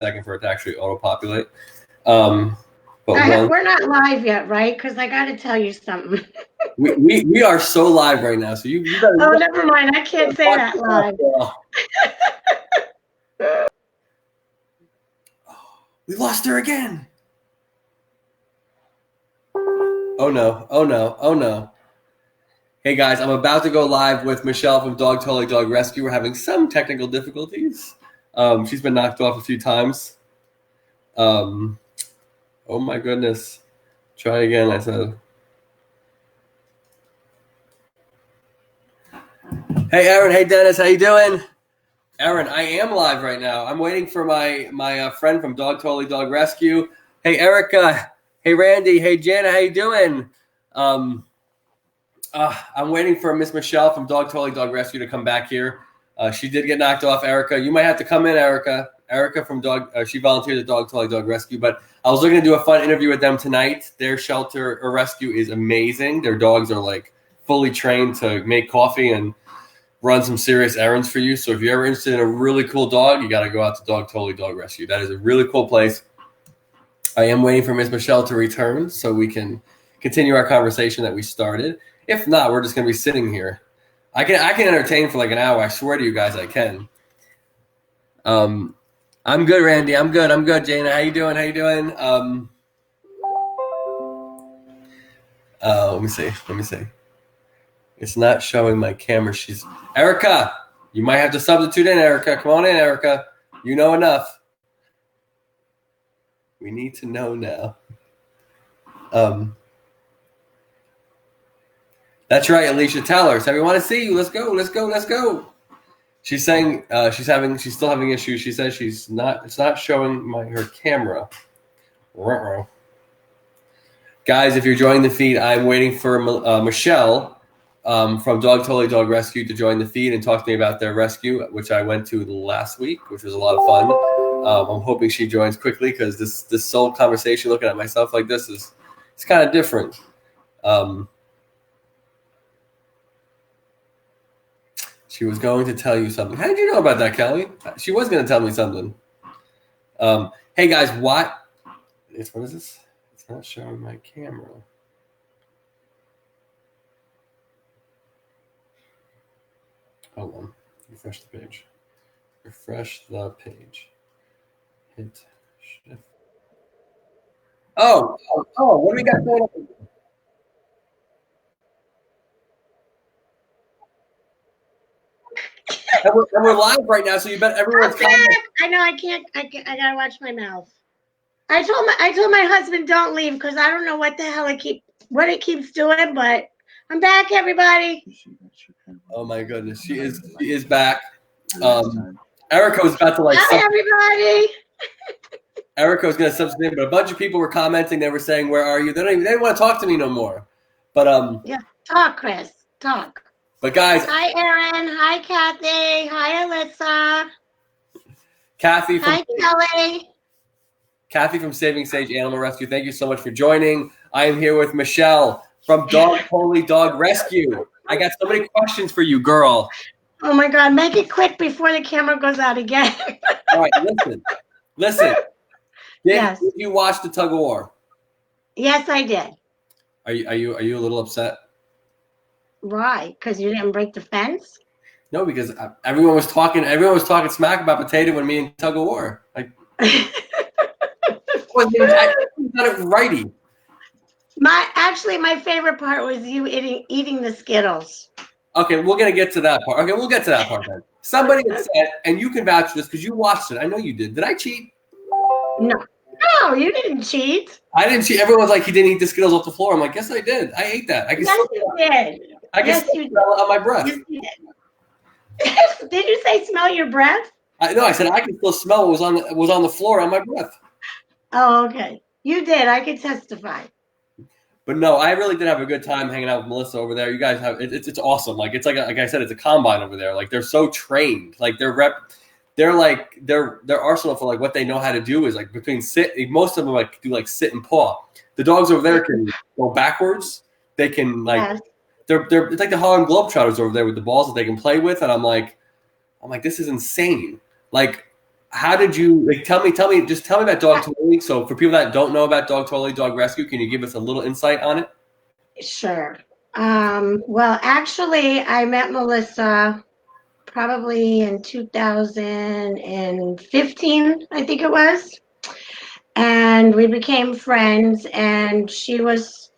second for it to actually auto-populate. We're not live yet, right? Because I got to tell you something. we are so live right now, so you better. Oh, never mind. I can't say that live. We lost her again. Oh no! Oh no! Oh no! Hey guys, I'm about to go live with Michelle from DogToli Dog Rescue. We're having some technical difficulties. She's been knocked off a few times. Oh my goodness. Try again, I said. Hey Aaron, hey Dennis, how you doing? Aaron, I am live right now. I'm waiting for my friend from DogToli Dog Rescue. Hey Erica, hey Randy, hey Jana, how you doing? I'm waiting for Miss Michelle from DogToli Dog Rescue to come back here. She did get knocked off, Erica. You might have to come in, Erica. Erica from she volunteered at DogToli Dog Rescue, but I was looking to do a fun interview with them tonight. Their shelter or rescue is amazing. Their dogs are like fully trained to make coffee and run some serious errands for you. So if you're ever interested in a really cool dog, you got to go out to DogToli Dog Rescue. That is a really cool place. I am waiting for Miss Michelle to return so we can continue our conversation that we started. If not, we're just going to be sitting here. I can entertain for like an hour. I swear to you guys, I can. I'm good, Randy. I'm good. Jana, how you doing? Let me see. It's not showing my camera. Erica. You might have to substitute in, Erica. Come on in, Erica. You know enough. We need to know now. That's right, Alicia. Tell her. So we want to see you. Let's go. She's saying she's still having issues. She says it's not showing her camera. Ruh-roh. Guys, if you're joining the feed, I'm waiting for Michelle from DogToli Dog Rescue to join the feed and talk to me about their rescue, which I went to last week, which was a lot of fun. I'm hoping she joins quickly because this sole conversation, looking at myself like this, it's kind of different. She was going to tell you something. How did you know about that, Kelly? She was going to tell me something. Hey guys, what is this? It's not showing my camera. Hold on. Refresh the page. Hit shift. Oh, what do we got going on? And we're live right now, so you bet everyone's commenting. I know I can't. I gotta watch my mouth. I told my husband don't leave because I don't know what the hell it keeps doing, but I'm back, everybody. Oh my goodness, she is back. Erica was about to Hi, everybody. Erica was going to substitute, but a bunch of people were commenting. They were saying, "Where are you?" They didn't want to talk to me no more. But yeah, talk, Chris, talk. But guys, hi Aaron, hi Kathy, hi Alyssa, hi Kelly. Kathy from Saving Sage Animal Rescue. Thank you so much for joining. I am here with Michelle from DogToli Dog Rescue. I got so many questions for you, girl. Oh my God, make it quick before the camera goes out again. All right, listen. Yes. Did you watch the tug of war? Yes, I did. Are you a little upset? Why? Because you didn't break the fence? No, because everyone was talking smack about Potato and me in tug of war. Like, I got it righty. My favorite part was you eating the Skittles. Okay, we're gonna get to that part. Okay, we'll get to that part then. Somebody had said, and you can vouch for this because you watched it. I know you did. Did I cheat? No, you didn't cheat. I didn't cheat. Everyone was like, he didn't eat the Skittles off the floor. I'm like, yes, I did. I ate that. Yes, you did. I can smell it on my breath. Yes, you did. Did you say smell your breath? No, I said I can still smell what was on the floor on my breath. Oh, okay. You did. I could testify. But no, I really did have a good time hanging out with Melissa over there. You guys have it's awesome. Like it's like I said, it's a combine over there. Like they're so trained. Like their arsenal for like what they know how to do is like between most of them like do like sit and paw. The dogs over there can go backwards. They can like they're it's like the Harlem Globetrotters over there with the balls that they can play with. And I'm like, this is insane. Like how did you like? Tell me about Dogtoli. So for people that don't know about Dogtoli Dog Rescue, can you give us a little insight on it? Sure. Well, actually, I met Melissa probably in 2015, I think it was. And we became friends, and she was,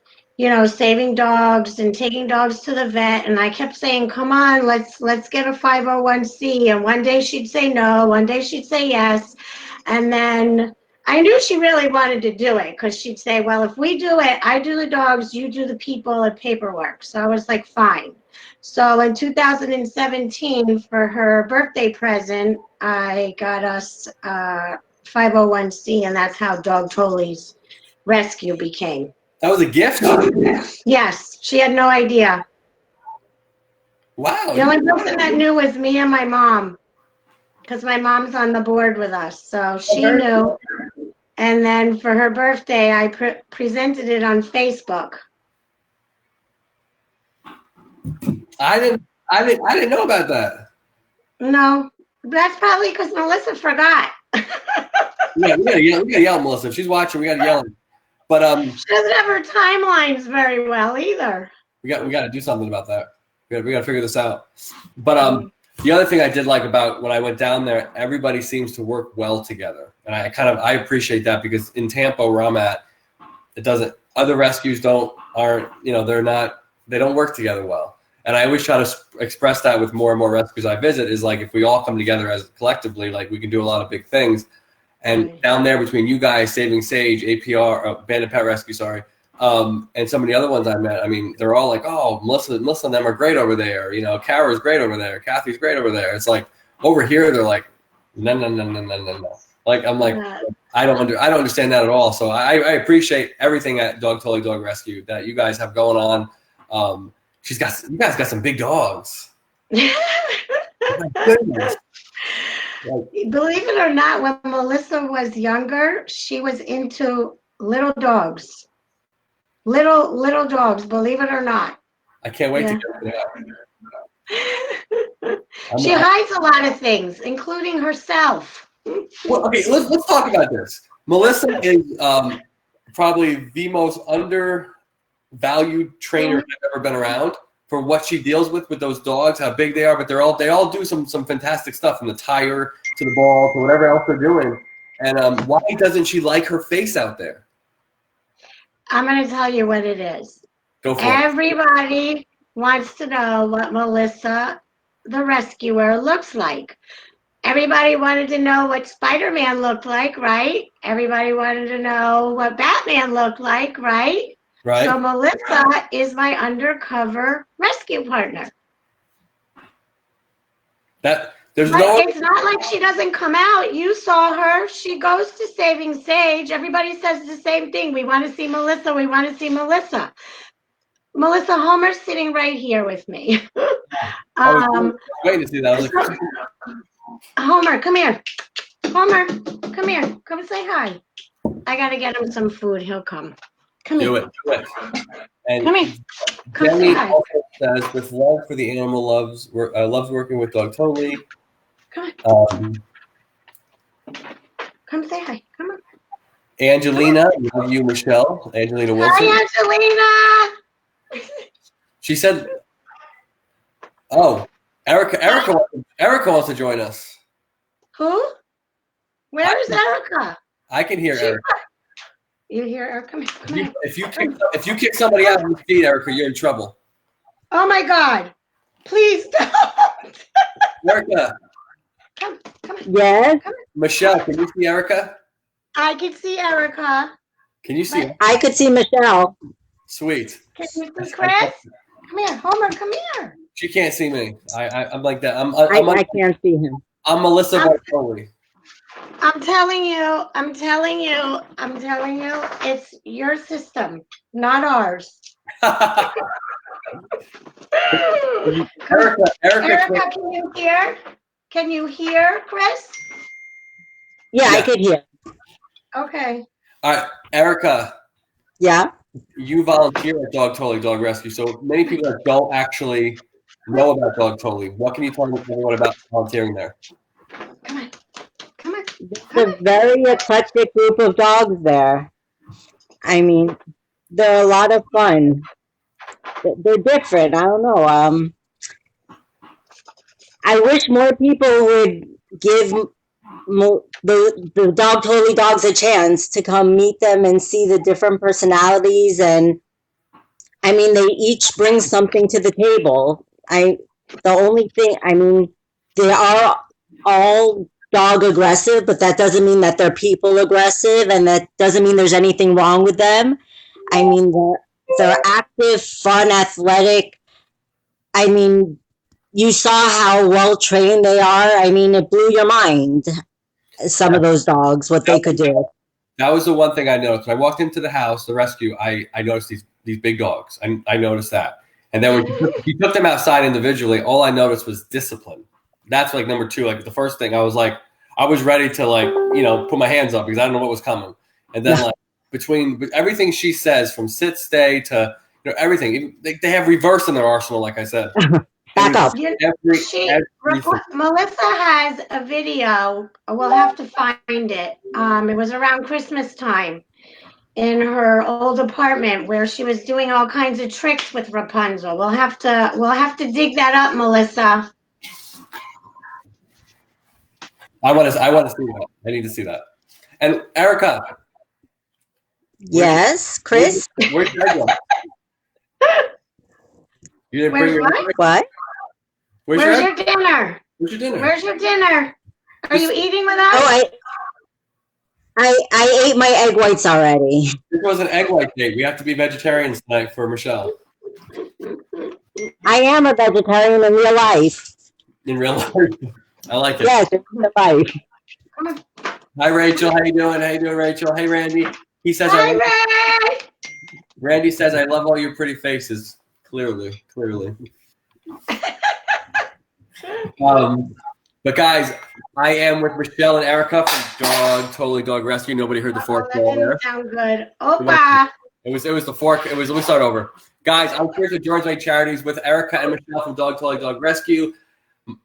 saving dogs and taking dogs to the vet. And I kept saying, come on, let's get a 501c. And one day she'd say no, one day she'd say yes. And then I knew she really wanted to do it, because she'd say, well, if we do it, I do the dogs, you do the people and paperwork. So I was like, fine. So in 2017, for her birthday present, I got us 501c, and that's how Dogtoli's Rescue became. That was a gift? Yes, she had no idea. Wow. The only person that knew was me and my mom, because my mom's on the board with us, so she knew. And then for her birthday, I presented it on Facebook. I didn't know about that. No, that's probably because Melissa forgot. Yeah, we gotta yell at Melissa. If she's watching, we gotta yell at her. But she doesn't have her timelines very well either. We gotta do something about that. We gotta figure this out. But the other thing I did like about when I went down there, everybody seems to work well together, and I appreciate that, because in Tampa where I'm at, it doesn't. Other rescues aren't they don't work together well. And I always try to express that with more and more rescues I visit, is like, if we all come together as collectively, like, we can do a lot of big things. And down there between you guys, Saving Sage, APR, Bandit Pet Rescue, and some of the other ones I met, I mean, they're all like, oh, Melissa and them are great over there. Kara's great over there. Kathy's great over there. It's like, over here, they're like, no. Like, I'm like, I don't understand that at all. So I appreciate everything at Dogtoli Dog Rescue that you guys have going on. You guys got some big dogs. My goodness. Believe it or not, when Melissa was younger, she was into little dogs. Little dogs, believe it or not. I can't wait to get it. She hides a lot of things, including herself. Well, okay, let's talk about this. Melissa is probably the most undervalued trainer I've ever been around, for what she deals with those dogs, how big they are, but they all do some fantastic stuff, from the tire to the ball to whatever else they're doing. And why doesn't she like her face out there? I'm going to tell you what it is. Go for it. Everybody wants to know what Melissa, the rescuer, looks like. Everybody wanted to know what Spider-Man looked like, right? Everybody wanted to know what Batman looked like, right? Right. So Melissa is my undercover rescue partner. It's not like she doesn't come out. You saw her. She goes to Saving Sage. Everybody says the same thing. We want to see Melissa. We want to see Melissa. Melissa, Homer's sitting right here with me. I was waiting to see that. Homer, come here. Homer, come here. Come say hi. I got to get him some food. He'll come. Come here. Do it. And come here. Come Jenny say hi. also says, with love for the animal, loves working with Dogtoli. Come on. Come say hi. Come on. Angelina, love you, Michelle. Angelina Wilson. Hi, Angelina. She said, "Oh, Erica wants to join us." Who? Where is Erica? I can hear Erica. You hear Erica? Come here. If you kick somebody out of your feet, Erica, you're in trouble. Oh my God! Please don't. Erica. Come. Yes. Come Michelle, can you see Erica? I can see Erica. Can you see her? I could see Michelle. Sweet. Can you see Chris? Come here, Homer. Come here. She can't see me. I'm like that. I can't see him. I'm Melissa Dogtoli. I'm telling you, it's your system, not ours. Erica, can you hear? Can you hear, Chris? Yeah, I could hear. Okay. All right, Erica. Yeah. You volunteer at Dogtoli Dog Rescue, so many people that don't actually know about Dogtoli. What can you tell everyone about volunteering there? Come on. There's a very eclectic group of dogs there. I mean, they're a lot of fun. They're different. I don't know. I wish more people would give the Dogtoli dogs a chance to come meet them and see the different personalities. And I mean, they each bring something to the table. The only thing, I mean, they are all dog aggressive, but that doesn't mean that they're people aggressive, and that doesn't mean there's anything wrong with them. I mean, they're active, fun, athletic. I mean, you saw how well trained they are. I mean, it blew your mind. Some of those dogs, what they could do. That was the one thing I noticed. When I walked into the house, the rescue, I noticed these big dogs. I noticed that. And then when you took them outside individually, all I noticed was discipline. That's like number two. Like the first thing, I was ready to put my hands up because I don't know what was coming. And then between everything she says, from sit, stay to everything, they have reverse in their arsenal. Like I said, back up. Melissa has a video. We'll have to find it. It was around Christmas time in her old apartment where she was doing all kinds of tricks with Rapunzel. We'll have to dig that up, Melissa. I want to see that. I need to see that. And Erica. Yes, Chris. Where's your egg? You didn't bring your what? Where's your dinner? Where's your dinner? Where's your dinner? Are you eating with us? Oh, I ate my egg whites already. This was an egg white date. We have to be vegetarians tonight for Michelle. I am a vegetarian in real life. In real life? I like it. Yes, in real life. Hi, Rachel. How you doing? How you doing, Rachel? Hey, Randy. He says, Hi, Ray. Randy says, I love all your pretty faces. Clearly. But guys, I am with Michelle and Erica from Dogtoli Dog Rescue. Nobody heard the fork call there. Sound good. Opa. It was the fork. Let me start over. Guys, I'm here at George Lake Charities with Erica and Michelle from Dogtoli Dog Rescue.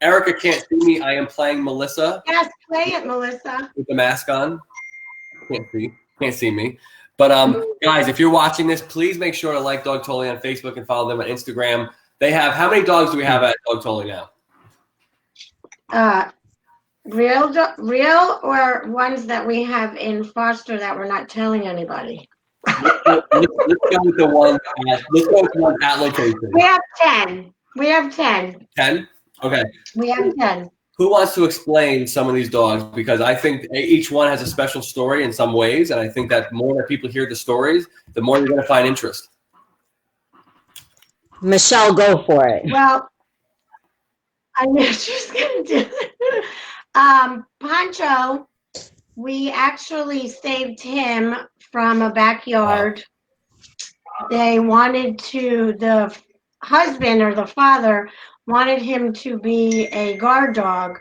Erica can't see me. I am playing Melissa. Yes, play it, Melissa. With the mask on. Can't see me. But guys, if you're watching this, please make sure to like Dogtoli on Facebook and follow them on Instagram. They have, how many dogs do we have at Dogtoli now? Real or ones that we have in foster that we're not telling anybody? Let's go with the one at location. We have 10. We have 10. 10? Okay. We have 10. Who wants to explain some of these dogs? Because I think each one has a special story in some ways, and I think that more that people hear the stories, the more you're going to find interest. Michelle, go for it. Well, I knew she was going to do it. Pancho, we actually saved him from a backyard. Wow. The husband or the father wanted him to be a guard dog,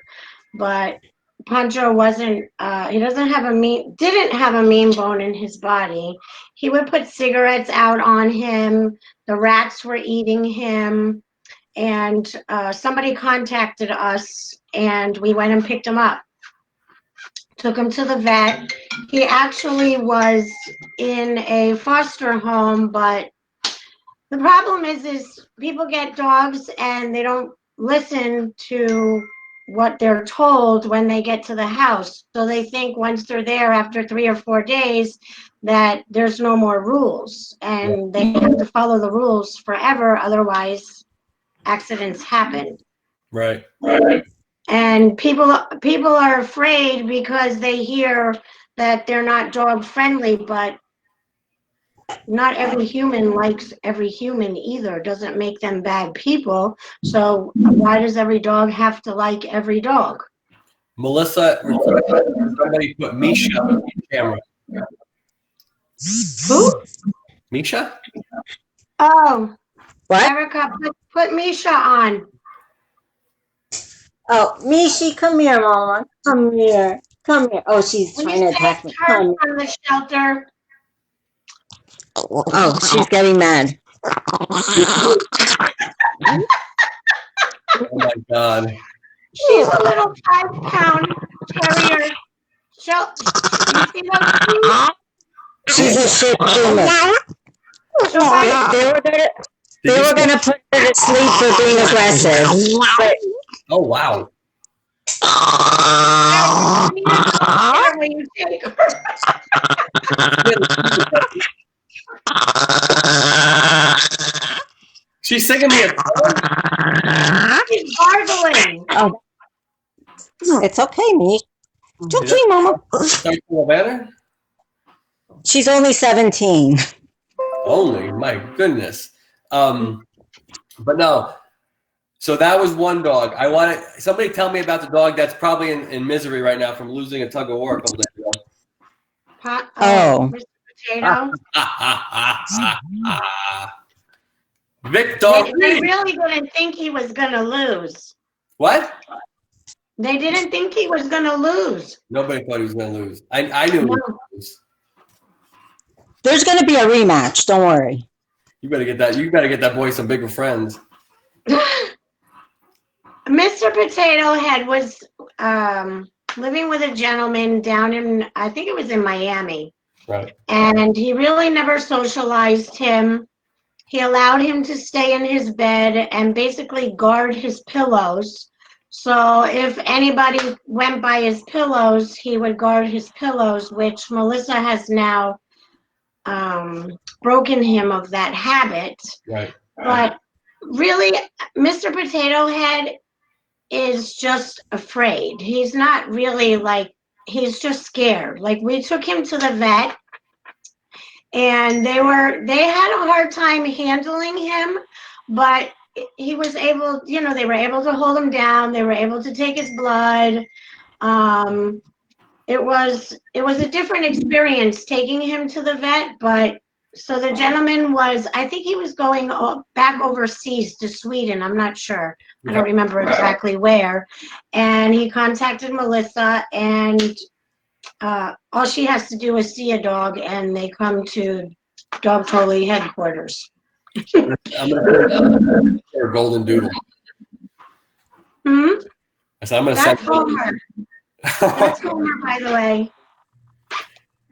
but Pancho didn't have a mean bone in his body. He would put cigarettes out on him. The rats were eating him. And somebody contacted us, and we went and picked him up. Took him to the vet. He actually was in a foster home, but the problem is people get dogs and they don't listen to what they're told when they get to the house. So they think once they're there after 3 or 4 days that there's no more rules, and they have to follow the rules forever, otherwise accidents happen. Right. And people are afraid because they hear that they're not dog friendly, but not every human likes every human either. Doesn't make them bad people. So why does every dog have to like every dog? Melissa, somebody put Misha on the camera. Who? Misha? Oh, what? Erica, put Misha on. Oh, Mishi, come here, Mama. Come here. Oh, she's trying to attack me. From the shelter. Oh, she's getting mad. Oh my God. She's a little 5-pound terrier. She'll, you see those teeth? She's a shit human. She'll bite. They were gonna put her to sleep for being aggressive. But Oh wow. You need to go there when you take her. She's singing me a song. She's gargling. oh, it's okay, me. It's okay, Mama. Start to feel better? She's only 17. Only, my goodness. But no. So that was one dog. I wanted somebody tell me about the dog that's probably in misery right now from losing a tug of war a couple days ago. Mr. Potato. Vic dog. They really didn't think he was gonna lose. What? They didn't think he was gonna lose. Nobody thought he was going to lose. I knew he was going to lose. There's gonna be a rematch. Don't worry. You better get that. You better get that boy some bigger friends. Mr. Potato Head was living with a gentleman down in, I think it was in Miami. Right. And he really never socialized him. He allowed him to stay in his bed and basically guard his pillows. So if anybody went by his pillows, he would guard his pillows, which Melissa has now broken him of that habit. Right. But really, Mr. Potato Head is just afraid. He's not really like, he's just scared. Like, we took him to the vet and they had a hard time handling him, but he was able, they were able to hold him down. They were able to take his blood. It was a different experience taking him to the vet, but so the gentleman was, I think he was going back overseas to Sweden. I'm not sure. I don't remember exactly where. And he contacted Melissa, and all she has to do is see a dog, and they come to DogToli headquarters. I'm going to a golden doodle. Hmm? I said, I'm going to That's send Homer. That's Homer, by the way.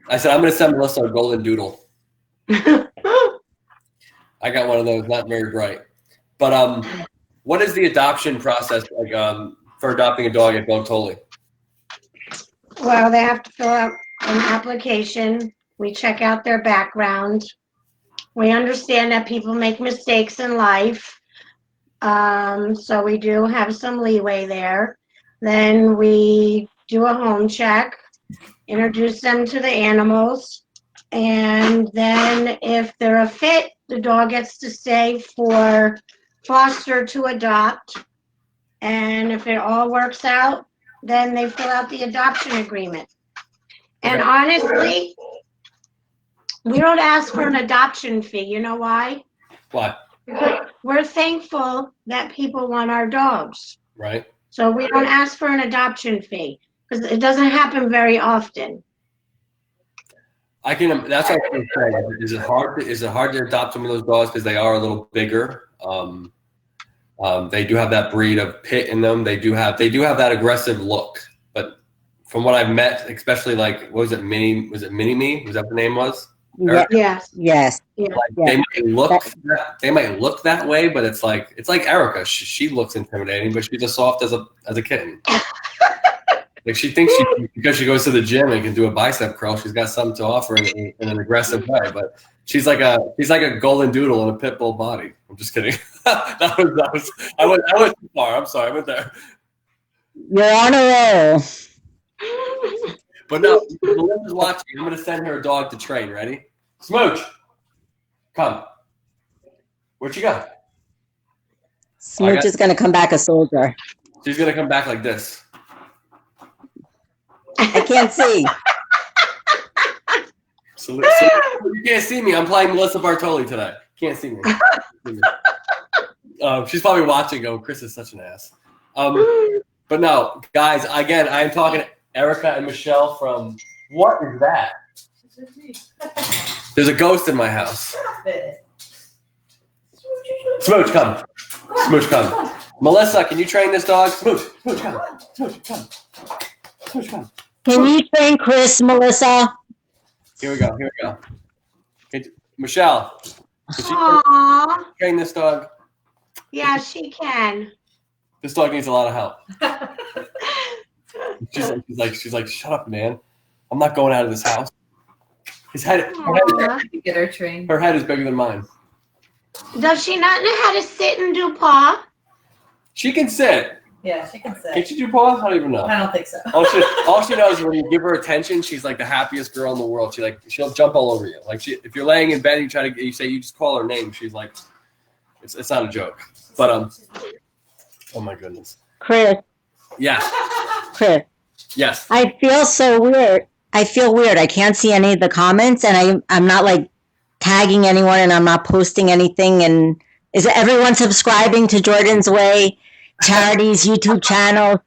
I said, I'm going to send Melissa a golden doodle. I got one of those, not very bright. But what is the adoption process like for adopting a dog at DogToli? Well, they have to fill out an application. We check out their background. We understand that people make mistakes in life. So we do have some leeway there. Then we do a home check, introduce them to the animals, and then if they're a fit, the dog gets to stay for foster to adopt. And if it all works out, then they fill out the adoption agreement. And honestly, we don't ask for an adoption fee. You know why? Why? Because we're thankful that people want our dogs. Right. So we don't ask for an adoption fee because it doesn't happen very often. That's what I was going to say. Is it hard to adopt some of those dogs because they are a little bigger? They do have that breed of pit in them. They do have that aggressive look. But from what I've met, especially like, what was it, Mini-Me? Was that the name was? Yes. Yes. Yeah. Like, they might look that way, but it's like Erica. She looks intimidating, but she's as soft as a kitten. Like she thinks because she goes to the gym and can do a bicep curl, she's got something to offer in an aggressive way. But she's like a golden doodle in a pit bull body. I'm just kidding. I went too far. I'm sorry. I went there. You're on a roll. But no, Melissa's watching. I'm going to send her a dog to train. Ready? Smooch, come. Where'd she go? Smooch is going to come back a soldier. She's going to come back like this. I can't see. So you can't see me. I'm playing Melissa Bartoli today. Can't see me. She's probably watching going, Chris is such an ass. But no, guys, again, I'm talking to Erica and Michelle from, what is that? There's a ghost in my house. Smooch, come. Smooch, come. Melissa, can you train this dog? Smooch, come. Smooch, come. Smooch, come. Can you train Chris, Melissa? Here we go. Michelle, can she Aww. train this dog? Yeah, she can. This dog needs a lot of help. She's like, shut up, man. I'm not going out of this house. Get her trained. Her head is bigger than mine. Does she not know how to sit and do paw? She can sit. Yeah, she can sit. Can she do paw? I don't even know. I don't think so. All she knows is when you give her attention, she's like the happiest girl in the world. She'll jump all over you. Like if you're laying in bed and you just call her name, she's like, it's not a joke. But oh my goodness. Chris. Yes. Chris. Yes. I feel so weird. I feel weird. I can't see any of the comments, and I'm not like tagging anyone, and I'm not posting anything. And is everyone subscribing to Jordan's Way Charity's YouTube channel?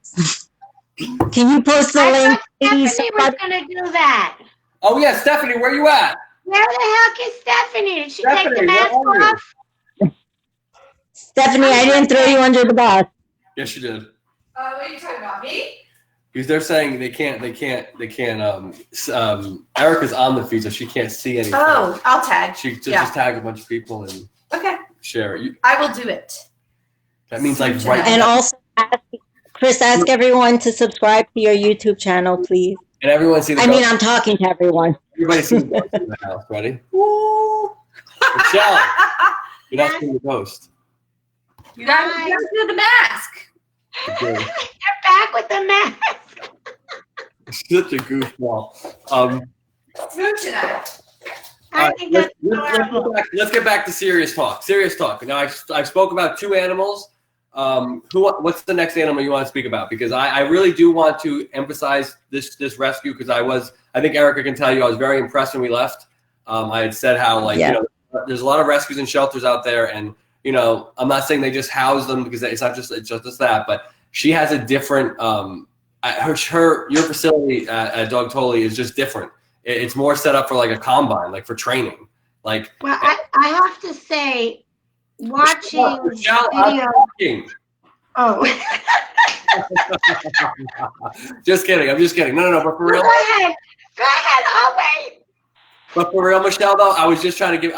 Can you post the link, please? Stephanie was gonna do that. Oh yeah, Stephanie, where you at? Where the heck is Stephanie? Did she take the Stephanie, mask where are you? off? Stephanie, I didn't throw you under the bus. Yes, you did. What are you talking about, me? Because they're saying they can't. Erica's on the feed, so she can't see anything. Oh, I'll tag. She just Yeah. tag a bunch of people and Okay, share it. I will do it. That means like right. And also, Chris, ask everyone to subscribe to your YouTube channel, please. And everyone see the. I'm talking to everyone. Everybody see the ghost in the house. Ready? Woo! Michelle, you're not seeing the ghost. You gotta do the mask. They're back with the mask. Such a goofball. Smooching it. I think that's adorable. Let's get back to serious talk. Serious talk. Now I spoke about 2 animals. What's the next animal you want to speak about? Because I really do want to emphasize this rescue because I think Erica can tell you I was very impressed when we left. I had said how there's a lot of rescues and shelters out there, and I'm not saying they just house them because it's just that, but she has a different your facility at Dogtoli is just different. It's more set up for like a combine, like for training. Like, well, I have to say, watching Michelle, video. Oh, just kidding. I'm just kidding. No. But for real, go ahead. I'll wait. But for real, Michelle, though, I was just putting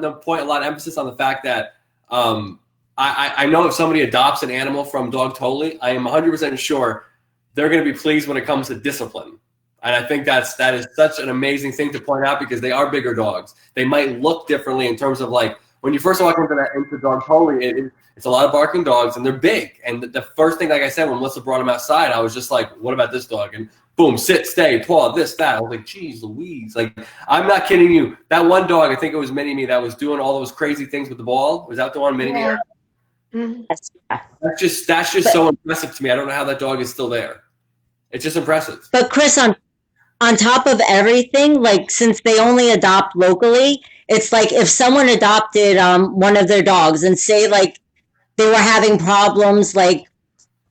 a lot of emphasis on the fact that I know if somebody adopts an animal from Dogtoli, I am 100% sure they're going to be pleased when it comes to discipline. And I think that is such an amazing thing to point out because they are bigger dogs. They might look differently in terms of like when you first walk into Dogtoli, it's a lot of barking dogs and they're big. And the first thing, like I said, when Melissa brought him outside, I was just like, what about this dog? And boom, sit, stay, paw, this, that. I was like, geez Louise. Like, I'm not kidding you. That one dog, I think it was Mini-Me that was doing all those crazy things with the ball. Was that the one, Mini-Me? Yeah. Mm-hmm. That's just so impressive to me. I don't know how that dog is still there. It's just impressive. But Chris, on top of everything, like since they only adopt locally, it's like if someone adopted one of their dogs and say like they were having problems, like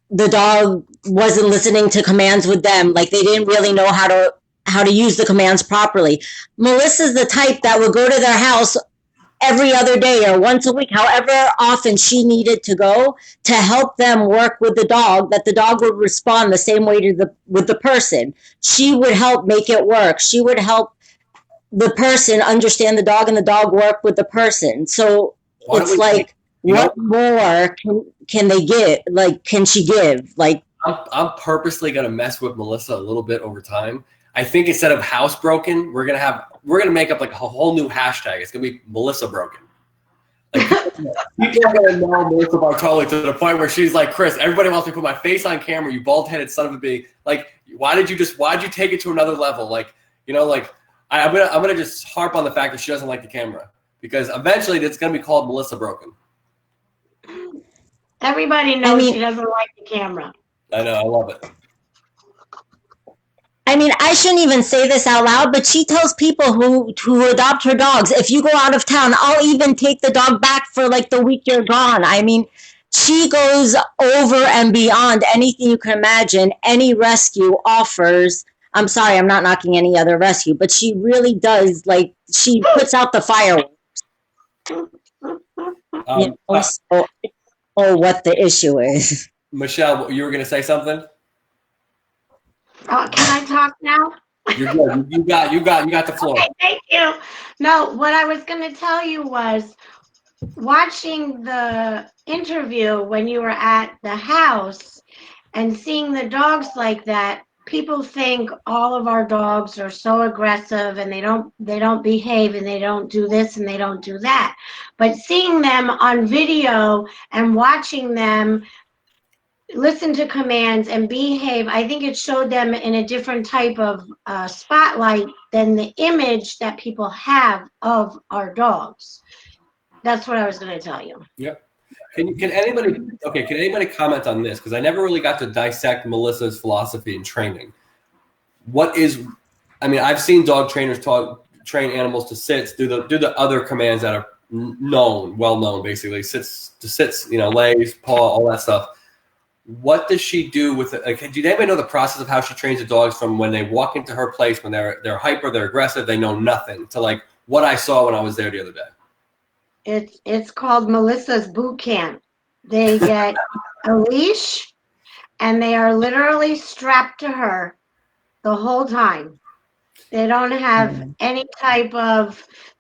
the dog wasn't listening to commands with them, like they didn't really know how to use the commands properly. Melissa's the type that would go to their house every other day or once a week, however often she needed to go to help them work with the dog, that the dog would respond the same way with the person. She would help make it work. She would help the person understand the dog and the dog work with the person. So it's like, what more can they give? Like, can she give? Like, I'm purposely going to mess with Melissa a little bit over time. I think instead of housebroken, we're gonna make up like a whole new hashtag. It's gonna be Melissa broken. Like, people are gonna know Melissa Bartoli to the point where she's like, Chris, everybody wants me to put my face on camera. You bald-headed son of a bitch. Like, why'd you take it to another level? Like, I'm gonna just harp on the fact that she doesn't like the camera because eventually it's gonna be called Melissa broken. Everybody knows she doesn't like the camera. I know, I love it. I mean, I shouldn't even say this out loud, but she tells people who adopt her dogs, if you go out of town, I'll even take the dog back for like the week you're gone. I mean, she goes over and beyond anything you can imagine any rescue offers. I'm sorry, I'm not knocking any other rescue, but she really does, like, she puts out the fireworks. What the issue is. Michelle, you were going to say something? Oh, can I talk now? You're good. You got the floor. Okay, thank you. No, what I was going to tell you was watching the interview when you were at the house and seeing the dogs like that. People think all of our dogs are so aggressive and they don't behave and they don't do this and they don't do that. But seeing them on video and watching them listen to commands and behave, I think it showed them in a different type of spotlight than the image that people have of our dogs. That's what I was going to tell you. Yep. Can anybody comment on this? Because I never really got to dissect Melissa's philosophy and training. I've seen dog trainers train animals to sits, do the other commands that are well known, basically sits, lays, paw, all that stuff. What does she do with it? Like, do anybody know the process of how she trains the dogs from when they walk into her place, when they're hyper, they're aggressive, they know nothing, to like what I saw when I was there the other day? It's called Melissa's boot camp. They get a leash and they are literally strapped to her the whole time. They don't have any the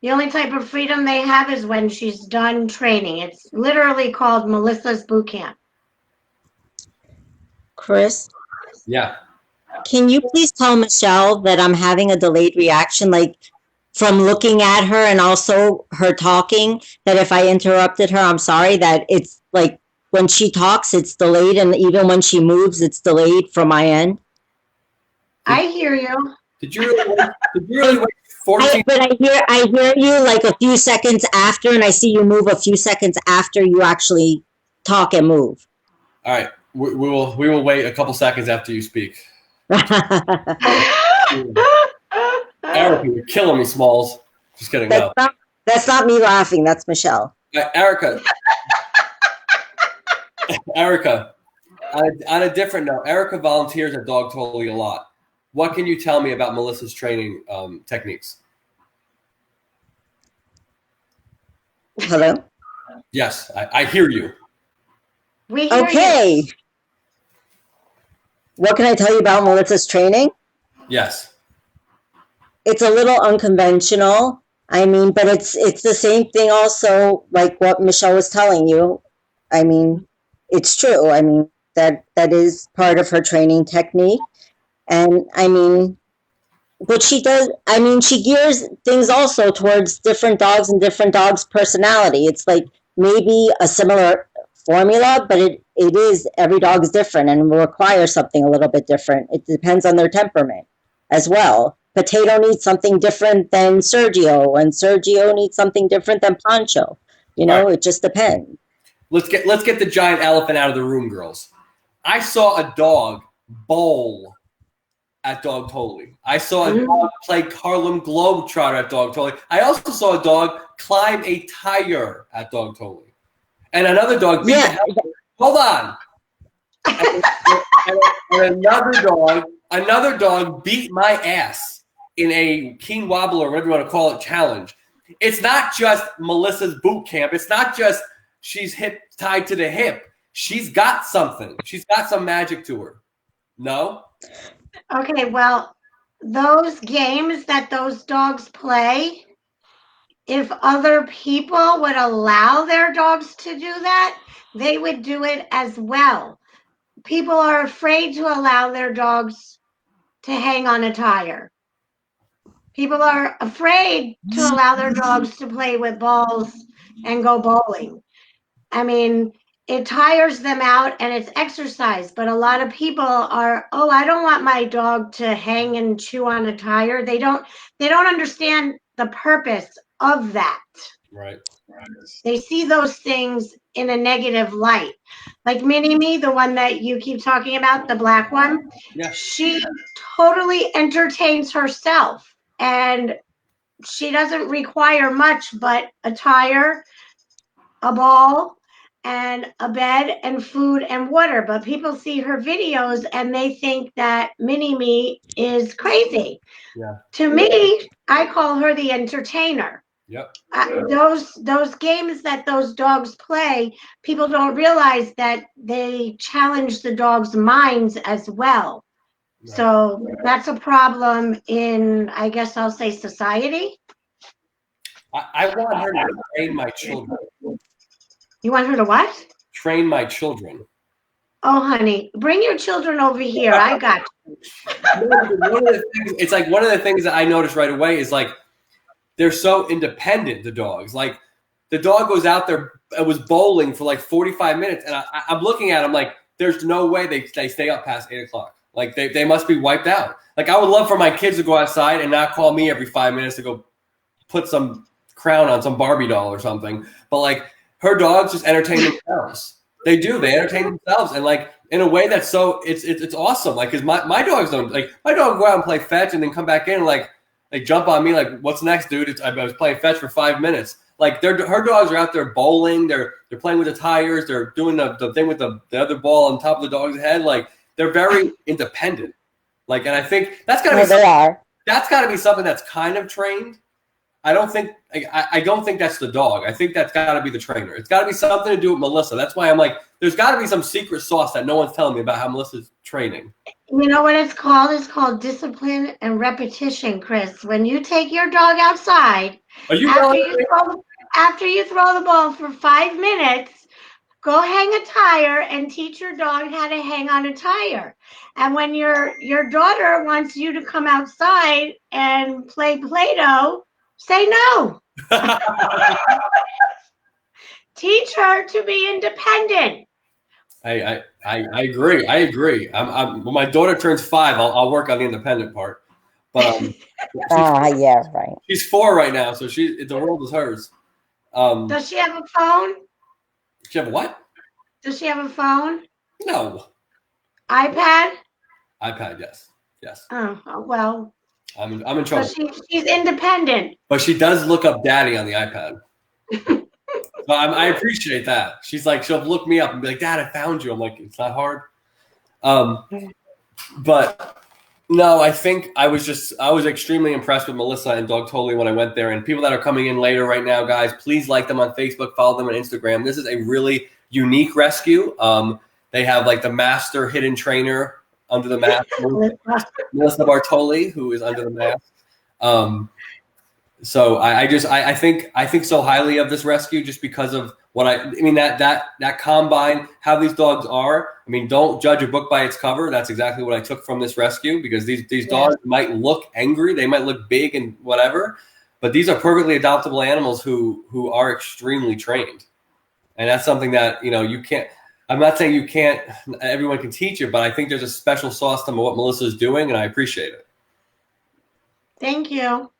only type of freedom they have is when she's done training. It's literally called Melissa's boot camp. Chris, Yeah. can you please tell Michelle that I'm having a delayed reaction, like from looking at her and also her talking, that if I interrupted her, I'm sorry, that it's like when she talks, it's delayed, and even when she moves, it's delayed from my end. I hear you. Did you really wait 14? But I hear you like a few seconds after, and I see you move a few seconds after you actually talk and move. All right. We will wait a couple seconds after you speak. Erica, you're killing me, Smalls. Just kidding. No. That's not me laughing. That's Michelle. Erica. On a different note, Erica volunteers at Dogtoli a lot. What can you tell me about Melissa's training techniques? Hello? Yes, I hear you. We hear Okay. you. What can I tell you about Melissa's training? Yes. It's a little unconventional. But it's the same thing also, like what Michelle was telling you. It's true. That is part of her training technique. And but she does, she gears things also towards different dogs and different dogs' personality. It's like maybe a similar formula, but it is, every dog is different and will require something a little bit different. It depends on their temperament as well. Potato needs something different than Sergio, and Sergio needs something different than Pancho. Right. It just depends. Let's get the giant elephant out of the room, girls. I saw a dog bowl at Dogtoli. I saw a dog play Harlem Globetrotter at Dogtoli. I also saw a dog climb a tire at Dogtoli. And another dog beat hold on. And another dog beat my ass in a keen wobble, or whatever you want to call it, challenge. It's not just Melissa's boot camp. It's not just she's tied to the hip. She's got something. She's got some magic to her. No? Okay, well, those games that those dogs play, if other people would allow their dogs to do that, they would do it as well. People are afraid to allow their dogs to hang on a tire. People are afraid to allow their dogs to play with balls and go bowling. It tires them out and it's exercise, but a lot of people are, I don't want my dog to hang and chew on a tire. They don't understand the purpose of that. Right. They see those things in a negative light. Like Mini-Me, the one that you keep talking about, the black one. Yeah. She totally entertains herself, and she doesn't require much but a tire, a ball, and a bed and food and water. But people see her videos and they think that Mini-Me is crazy. Yeah. To me, I call her the entertainer. Yep. Those games that those dogs play, people don't realize that they challenge the dogs' minds as well. So that's a problem in, I guess I'll say, society. I want her to train my children. You want her to what? Train my children. Oh, honey, bring your children over here. I got you. One of the things, it's like one of the things that I noticed right away is like they're so independent, the dogs. Like the dog goes out there, it was bowling for like 45 minutes, and I'm looking at them like there's no way they stay up past 8 o'clock. Like they must be wiped out. Like I would love for my kids to go outside and not call me every 5 minutes to go put some crown on some Barbie doll or something. But like her dogs just entertain themselves. They do. They entertain themselves, and like in a way that's so it's awesome. Like, cause my dogs don't like my dog go out and play fetch and then come back in and like jump on me like, what's next, dude? I was playing fetch for 5 minutes. Like her dogs are out there bowling. They're playing with the tires. They're doing the thing with the other ball on top of the dog's head. Like they're very independent. Like, and I think that's gotta be that's gotta be something that's kind of trained. I don't think that's the dog. I think that's got to be the trainer. It's got to be something to do with Melissa. That's why I'm like, there's got to be some secret sauce that no one's telling me about how Melissa's training. You know what it's called? It's called discipline and repetition, Chris. When you take your dog outside, after you throw the ball for 5 minutes, go hang a tire and teach your dog how to hang on a tire. And when your daughter wants you to come outside and play Play-Doh, say no. Teach her to be independent. I agree. I agree. When my daughter turns 5, I'll work on the independent part. But yeah, right. She's 4 right now, so the world is hers. Does she have a phone? She have what? Does she have a phone? No. iPad? iPad, yes. Oh, well. I'm in trouble. So she's independent. But she does look up daddy on the iPad. So I appreciate that. She's like, she'll look me up and be like, Dad, I found you. I'm like, it's not hard. But no, I think I was extremely impressed with Melissa and Dogtoli when I went there. And people that are coming in later right now, guys, please like them on Facebook, follow them on Instagram. This is a really unique rescue. They have like the master hidden trainer under the mask, Melissa Bartoli, who is under the mask. So I think so highly of this rescue just because of what I mean that combine, how these dogs are. I mean, don't judge a book by its cover. That's exactly what I took from this rescue, because these dogs might look angry, they might look big and whatever, but these are perfectly adoptable animals who are extremely trained, and that's something that you can't. I'm not saying you can't. Everyone can teach it, but I think there's a special sauce to what Melissa's doing, and I appreciate it. Thank you.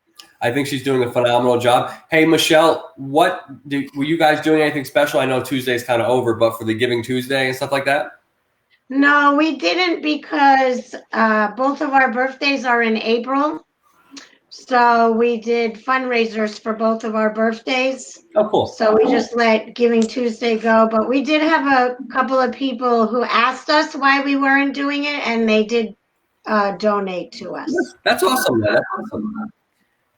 I think she's doing a phenomenal job. Hey, Michelle, were you guys doing anything special? I know Tuesday's kind of over, but for the Giving Tuesday and stuff like that? No, we didn't, because both of our birthdays are in April. So we did fundraisers for both of our birthdays. Oh, cool. So we just let Giving Tuesday go. But we did have a couple of people who asked us why we weren't doing it, and they did donate to us. That's awesome, man. That's awesome.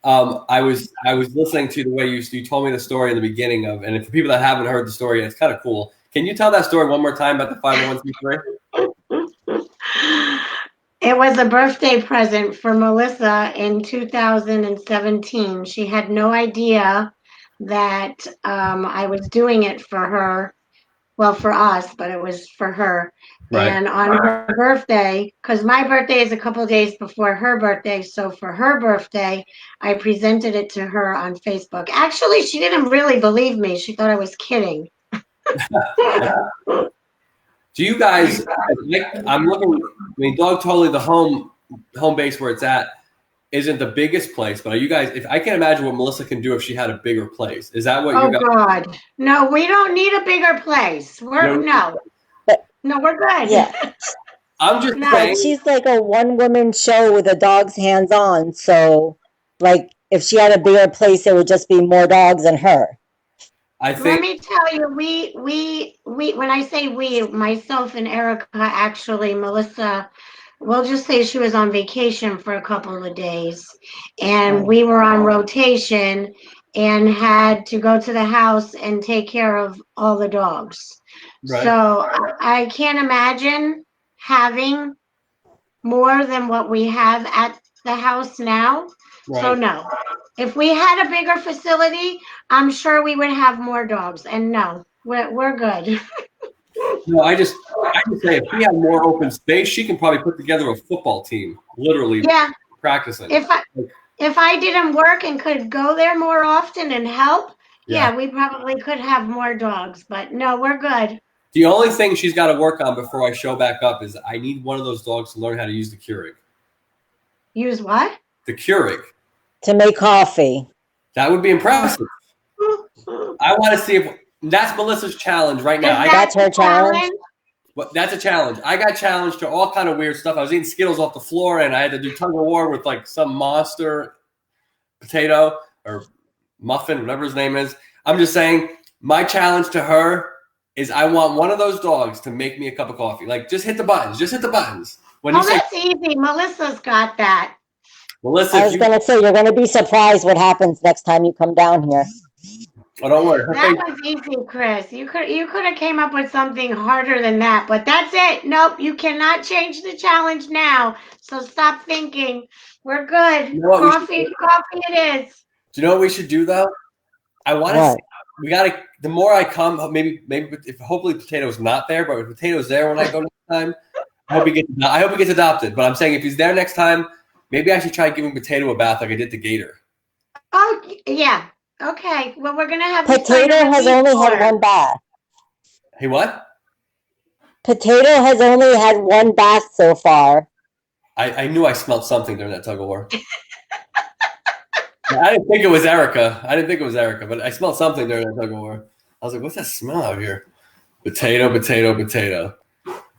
I was listening to the way you told me the story in the beginning of, and for people that haven't heard the story, it's kind of cool. Can you tell that story one more time about the 501c3? It was a birthday present for Melissa in 2017. She had no idea that I was doing it for her. Well, for us, but it was for her. Right. And on her birthday, because my birthday is a couple of days before her birthday, so for her birthday, I presented it to her on Facebook. Actually, she didn't really believe me. She thought I was kidding. Do you guys, I'm looking, I mean, Dogtoli, the home base where it's at, isn't the biggest place, but are you guys, I can't imagine what Melissa can do if she had a bigger place. Is that what you guys? Oh, God. No, we don't need a bigger place. We're good. Yeah. I'm just saying. She's like a one-woman show with the dogs hands-on. So, like, if she had a bigger place, it would just be more dogs and her. Let me tell you, we when I say we, myself and Erica, actually, Melissa, we'll just say she was on vacation for a couple of days, and we were on rotation and had to go to the house and take care of all the dogs. Right. So I can't imagine having more than what we have at the house now. So Right. no. If we had a bigger facility, I'm sure we would have more dogs. And no, we're good. No, I just say if she had more open space, she can probably put together a football team, literally Yeah. practicing. If I didn't work and could go there more often and help, yeah, we probably could have more dogs. But no, we're good. The only thing she's got to work on before I show back up is I need one of those dogs to learn how to use the Keurig. Use what? The Keurig. To make coffee. That would be impressive. I want to see if that's Melissa's challenge right now. That's her challenge. That's a challenge. I got challenged to all kind of weird stuff. I was eating Skittles off the floor, and I had to do tug of war with like some monster potato or muffin, whatever his name is. I'm just saying, my challenge to her is I want one of those dogs to make me a cup of coffee. Like, just hit the buttons. Just hit the buttons. When you say, that's easy. Melissa's got that. Melissa, I was going to say, you're going to be surprised what happens next time you come down here. Oh, don't worry. That was easy, Chris. You could have came up with something harder than that, but that's it. Nope, you cannot change the challenge now. So stop thinking. We're good. You know what Coffee it is. Do you know what we should do though? I want to. We gotta. The more I come, maybe if hopefully Potato's not there, but if Potato's there when I go next time, I hope he gets adopted. But I'm saying if he's there next time, maybe I should try giving Potato a bath like I did to Gator. Oh yeah. Okay. Well, we're gonna have Potato has only had one bath. Hey, what? Potato has only had one bath so far. I knew I smelled something during that tug of war. I didn't think it was Erica. But I smelled something during that tug of war. I was like, what's that smell out here? Potato.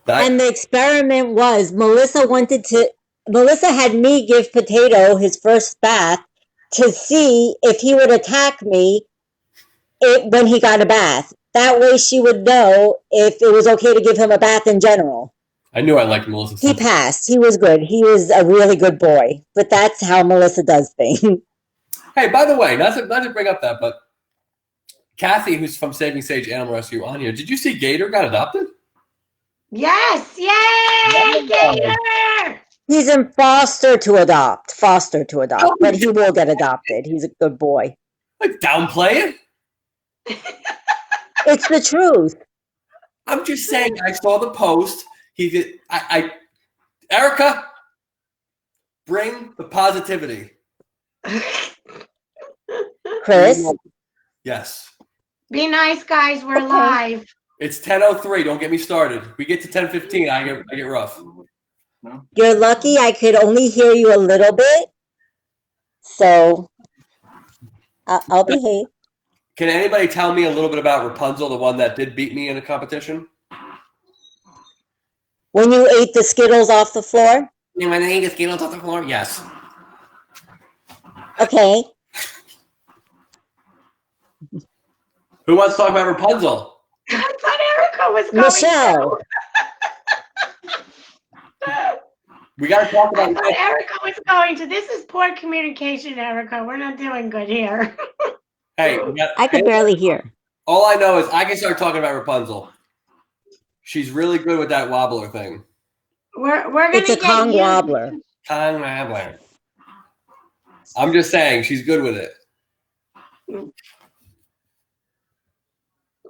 And the experiment was Melissa had me give Potato his first bath to see if he would attack me when he got a bath. That way she would know if it was okay to give him a bath in general. I knew I liked Melissa. He passed. He was good. He was a really good boy. But that's how Melissa does things. Hey, by the way, not to bring up that, but Kathy, who's from Saving Sage Animal Rescue on here, did you see Gator got adopted? Yes. Yay, Gator! He's in foster to adopt, but he will get adopted. He's a good boy. Like, downplay it? It's the truth. I'm just saying, I saw the post. He did. Erica, bring the positivity. Chris? Yes. Be nice, guys. We're live. It's 10:03. Don't get me started. We get to 10:15. I get rough. You're lucky I could only hear you a little bit. So I'll behave. Can anybody tell me a little bit about Rapunzel, the one that did beat me in a competition? When you ate the Skittles off the floor? When I ate the Skittles off the floor? Yes. Okay. Who wants to talk about Rapunzel? I thought Erica was going Michelle. We got to talk about. I thought Erica was going to. This is poor communication, Erica. We're not doing good here. Hey, I could barely hear. All I know is I can start talking about Rapunzel. She's really good with that wobbler thing. We're gonna It's a Kong wobbler. Kong wobbler. I'm just saying she's good with it.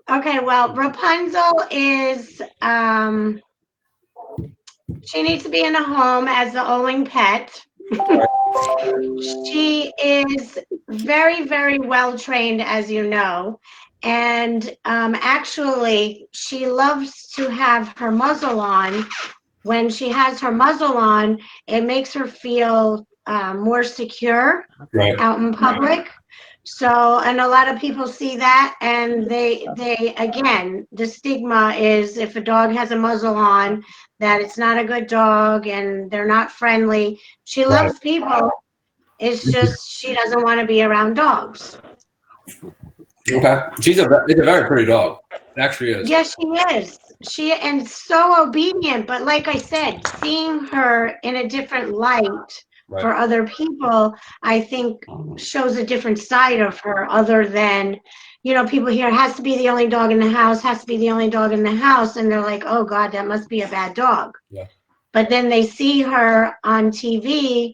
Okay, well, Rapunzel is she needs to be in a home as the owing pet. She is very, very well trained, as you know. And actually, she loves to have her muzzle on. When she has her muzzle on, it makes her feel more secure out in public. So, and a lot of people see that, and they again, the stigma is if a dog has a muzzle on, that it's not a good dog and they're not friendly. She loves people. It's just she doesn't want to be around dogs. Okay, it's a very pretty dog. It actually is. Yes, she is. She and so obedient. But like I said, seeing her in a different light for other people, I think shows a different side of her. Other than, you know, people here has to be the only dog in the house. Has to be the only dog in the house, and they're like, oh God, that must be a bad dog. Yeah. but then they see her on TV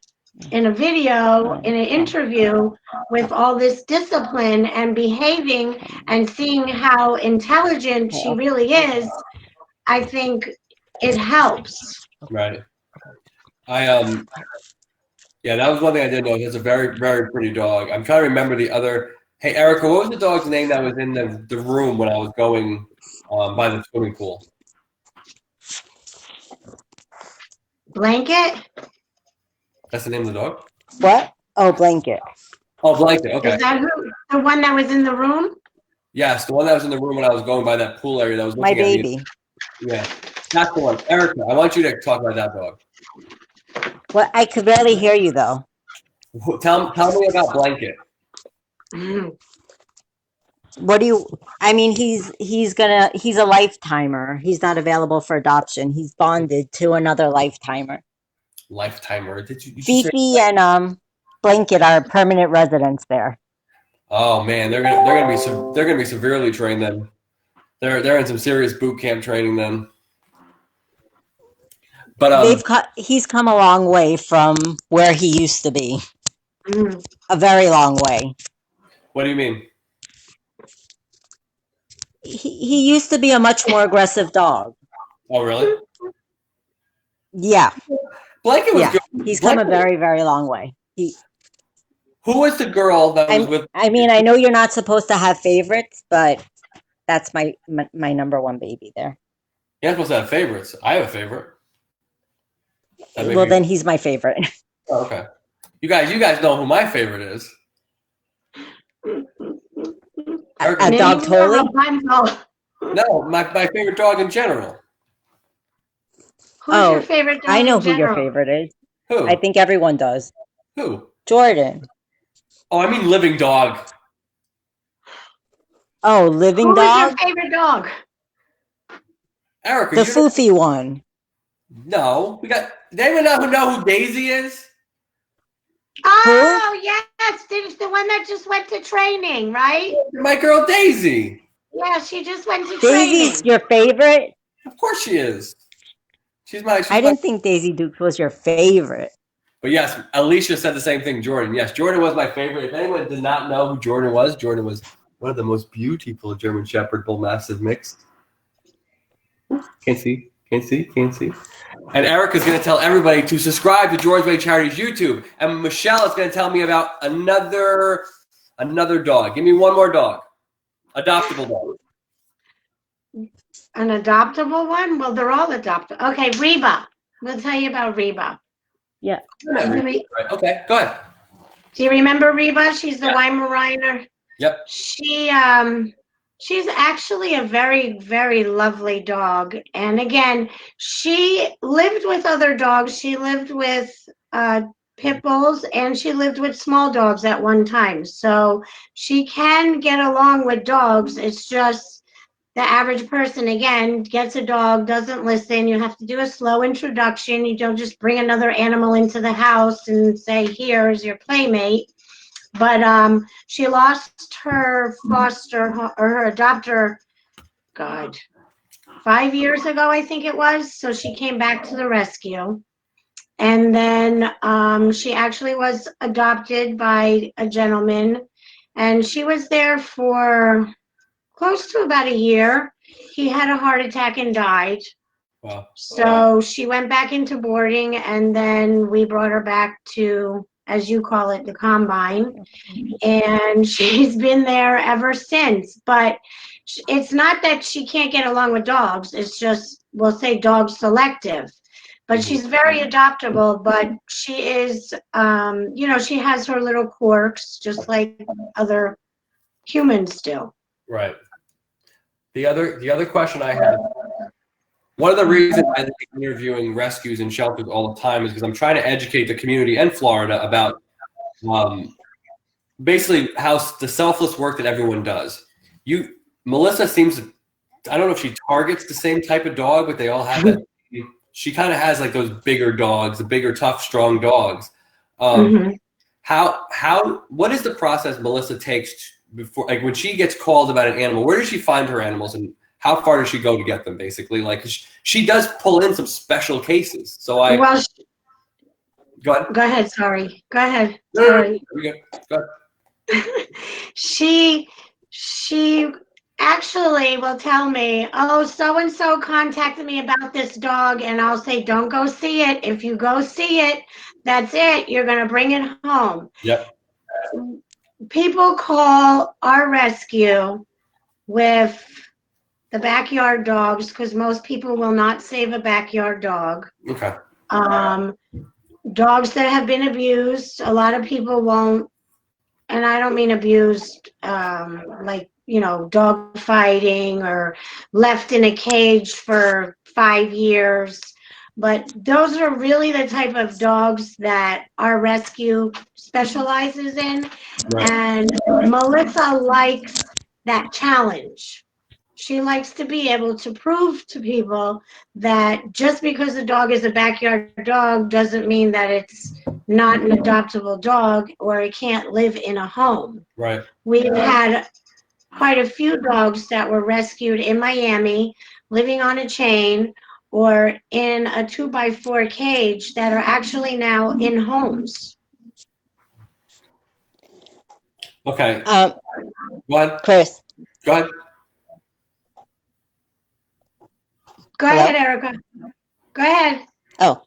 in a video, in an interview with all this discipline and behaving and seeing how intelligent she really is. I think it helps. Right. Yeah, that was one thing I did know. It's a very, very pretty dog. I'm trying to remember the other. Hey, Erica, what was the dog's name that was in the room when I was going by the swimming pool? Blanket? That's the name of the dog? What? Oh, Blanket. Oh, Blanket. Okay. Is that the one that was in the room? Yes, the one that was in the room when I was going by that pool area that was My looking at me. baby. Yeah, that's the one. Erica, I want you to talk about that dog. Well, I could barely hear you though. Tell me about Blanket. What do you? I mean, he's a lifetimer. He's not available for adoption. He's bonded to another lifetimer. Lifetimer? Did you Fifi and Blanket are permanent residents there. Oh man, they're gonna be severely trained then. They're in some serious boot camp training then. But he's come a long way from where he used to be. A very long way. What do you mean? He used to be a much more aggressive dog. Oh really? Yeah. Blanket was good. He's come a very, very long way. Who was the girl that was with? I mean, I know you're not supposed to have favorites, but that's my number one baby there. You're not supposed to have favorites. I have a favorite. Well, then he's my favorite. Oh, okay. You guys know who my favorite is. A Dogtoli? No, my favorite dog in general. Who's your favorite dog? I know who your favorite is. Who? I think everyone does. Who? Jordan. Oh, I mean living dog. Oh, living dog? Who is your favorite dog? Erica. The foofy one. No. Does anyone know who Daisy is? Oh, yes. It's the one that just went to training, right? My girl Daisy. Yeah, she just went to training. Daisy's your favorite? Of course she is. I didn't think Daisy Dukes was your favorite. But yes, Alicia said the same thing, Jordan. Yes, Jordan was my favorite. If anyone did not know who Jordan was one of the most beautiful German Shepherd Bull Mastiff mix. Can't see. And Erica's going to tell everybody to subscribe to George Way Charity's YouTube. And Michelle is going to tell me about another dog. Give me one more dog. Adoptable dog. An adoptable one? Well, they're all adoptable. Okay, Reba. We'll tell you about Reba. Yeah. Right. Okay, go ahead. Do you remember Reba? She's the Weimaraner. Yep. She's actually a very, very lovely dog. And again, she lived with other dogs. She lived with pit bulls and she lived with small dogs at one time. So she can get along with dogs. It's just the average person, again, gets a dog, doesn't listen. You have to do a slow introduction. You don't just bring another animal into the house and say, here's your playmate. But she lost her her adopter, 5 years ago, I think it was. So she came back to the rescue. And then she actually was adopted by a gentleman. And she was there for close to about a year. He had a heart attack and died. Wow. So she went back into boarding, and then we brought her back to, as you call it, the combine. And she's been there ever since. But it's not that she can't get along with dogs. It's just, we'll say dog selective. But she's very adoptable, but she is, she has her little quirks, just like other humans do. Right. The other question I have, one of the reasons I like interviewing rescues and shelters all the time is because I'm trying to educate the community in Florida about basically how the selfless work that everyone does. Melissa seems to, I don't know if she targets the same type of dog, but they all have that. She kind of has like those bigger dogs, the bigger, tough, strong dogs. What is the process Melissa takes before, like when she gets called about an animal? Where does she find her animals, and how far does she go to get them? Basically, like she does pull in some special cases. So Well, go ahead. go ahead. Sorry. Go ahead. No, no, Sorry. no, go ahead. she actually will tell me, oh, so and so contacted me about this dog, and I'll say, don't go see it. If you go see it, that's it. You're going to bring it home. Yep. People call our rescue with the backyard dogs because most people will not save a backyard dog. Okay. Dogs that have been abused, a lot of people won't, and I don't mean abused like, dog fighting or left in a cage for 5 years. But those are really the type of dogs that our rescue specializes in. Right. And Melissa likes that challenge. She likes to be able to prove to people that just because the dog is a backyard dog doesn't mean that it's not an adoptable dog or it can't live in a home. Right. We've had quite a few dogs that were rescued in Miami, living on a chain or in a 2x4 cage that are actually now in homes. Okay. Go ahead. Chris. Go ahead. Go ahead, Erica. Go ahead. Oh.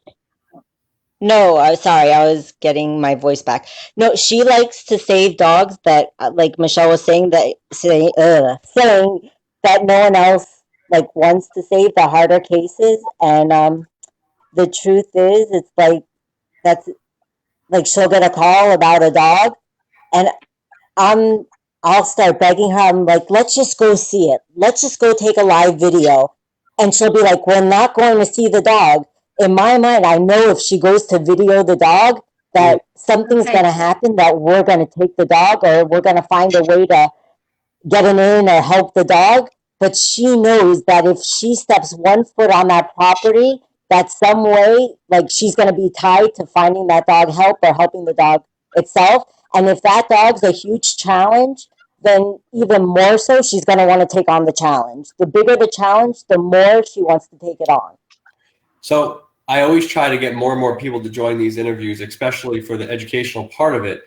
No, I'm sorry. I was getting my voice back. No, she likes to save dogs that, like Michelle was saying, saying that no one else like wants to save the harder cases. And the truth is, it's like that's like she'll get a call about a dog, and I'll start begging her. I'm like, let's just go see it. Let's just go take a live video. And she'll be like, we're not going to see the dog. In my mind, I know if she goes to video the dog, that something's going to happen, that we're going to take the dog or we're going to find a way to get an in or help the dog. But she knows that if she steps 1 foot on that property, that some way, like she's going to be tied to finding that dog help or helping the dog itself. And if that dog's a huge challenge, then even more so, she's going to want to take on the challenge. The bigger the challenge, the more she wants to take it on. So I always try to get more and more people to join these interviews, especially for the educational part of it.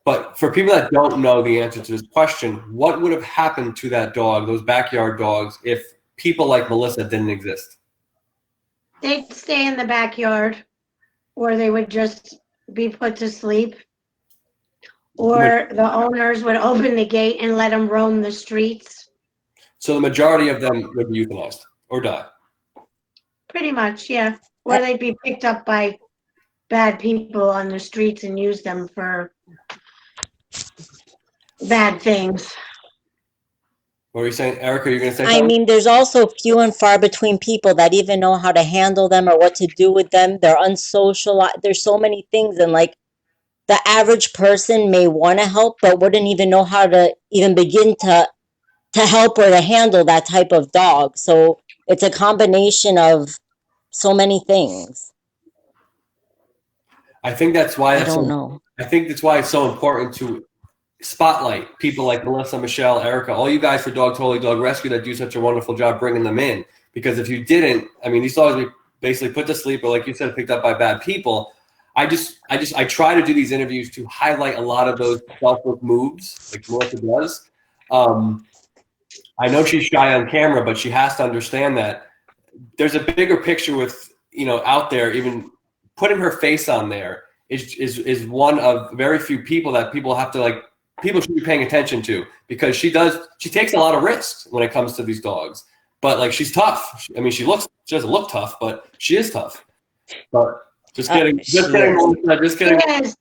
But for people that don't know the answer to this question, what would have happened to that dog, those backyard dogs, if people like Melissa didn't exist? They'd stay in the backyard, or they would just be put to sleep. Or the owners would open the gate and let them roam the streets. So the majority of them would be euthanized or die. Pretty much, yeah. Or they'd be picked up by bad people on the streets and use them for bad things. What were you saying, Erica? You're going to say something? I mean, there's also few and far between people that even know how to handle them or what to do with them. They're unsocialized. There's so many things, and like, the average person may want to help, but wouldn't even know how to even begin to help or to handle that type of dog. So it's a combination of so many things. I think that's why I don't know. I think that's why it's so important to spotlight people like Melissa, Michelle, Erica, all you guys for DogToli Dog Rescue that do such a wonderful job bringing them in. Because if you didn't, I mean, these dogs would be basically put to sleep or, like you said, picked up by bad people. I try to do these interviews to highlight a lot of those selfless moves like Melissa does. I know she's shy on camera, but she has to understand that there's a bigger picture with, out there. Even putting her face on there is one of very few people that people have to people should be paying attention to, because she takes a lot of risks when it comes to these dogs. But she's tough. I mean, she doesn't look tough, but she is tough. But just kidding. Just kidding, Melissa. Just kidding. Yes.